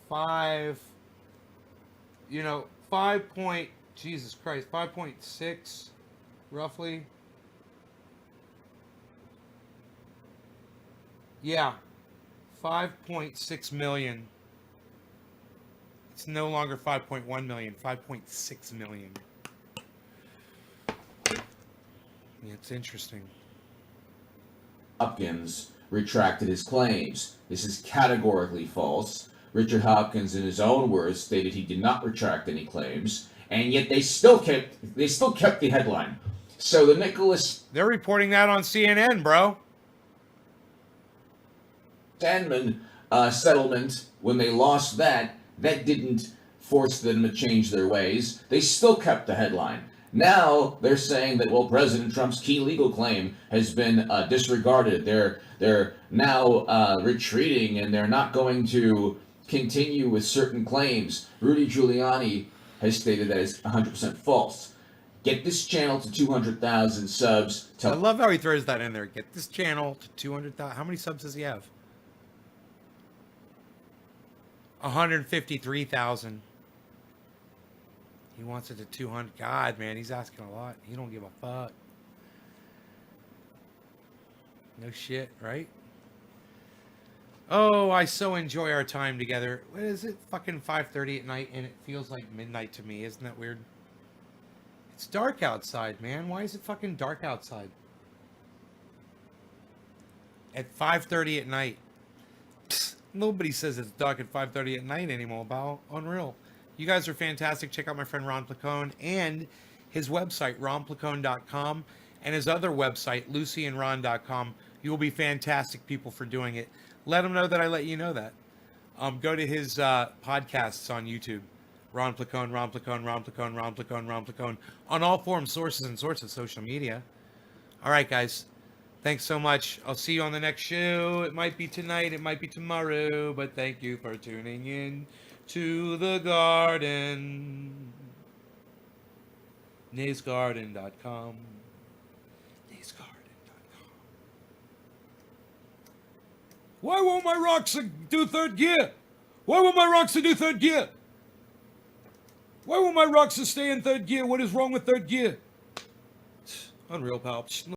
5.6 roughly. Yeah, 5.6 million. It's no longer 5.1 million, 5.6 million. Yeah, it's interesting. Hopkins retracted his claims. This is categorically false. Richard Hopkins, in his own words, stated he did not retract any claims, and yet they still kept the headline. So the Nicholas They're reporting that on CNN, bro. Sandman settlement, when they lost that didn't force them to change their ways. They still kept the headline. Now they're saying that, well, President Trump's key legal claim has been disregarded. They're now retreating, and they're not going to continue with certain claims. Rudy Giuliani has stated that it's 100% false. Get this channel to 200,000 subs. I love how he throws that in there. Get this channel to 200,000. How many subs does he have? 153,000. He wants it to 200. God, man, he's asking a lot. He don't give a fuck. No shit, right? Oh, I so enjoy our time together. What is it? Fucking 5:30 at night, and it feels like midnight to me. Isn't that weird? It's dark outside, man. Why is it fucking dark outside? At 5:30 at night. Psst, nobody says it's dark at 5:30 at night anymore, pal. Unreal. You guys are fantastic. Check out my friend Ron Placone and his website, ronplacone.com, and his other website, lucyandron.com. You will be fantastic people for doing it. Let him know that I let you know that. Go to his podcasts on YouTube. Ron Placone, Ron Placone, Ron Placone, Ron Placone, Ron Placone, on all forms, sources, and sorts of social media. All right, guys. Thanks so much. I'll see you on the next show. It might be tonight. It might be tomorrow. But thank you for tuning in to the garden. NaysGarden.com. NaysGarden.com. Why won't my Roxy do third gear? Why won't my Roxy do third gear? Why won't my Roxy stay in third gear? What is wrong with third gear? Unreal, pal.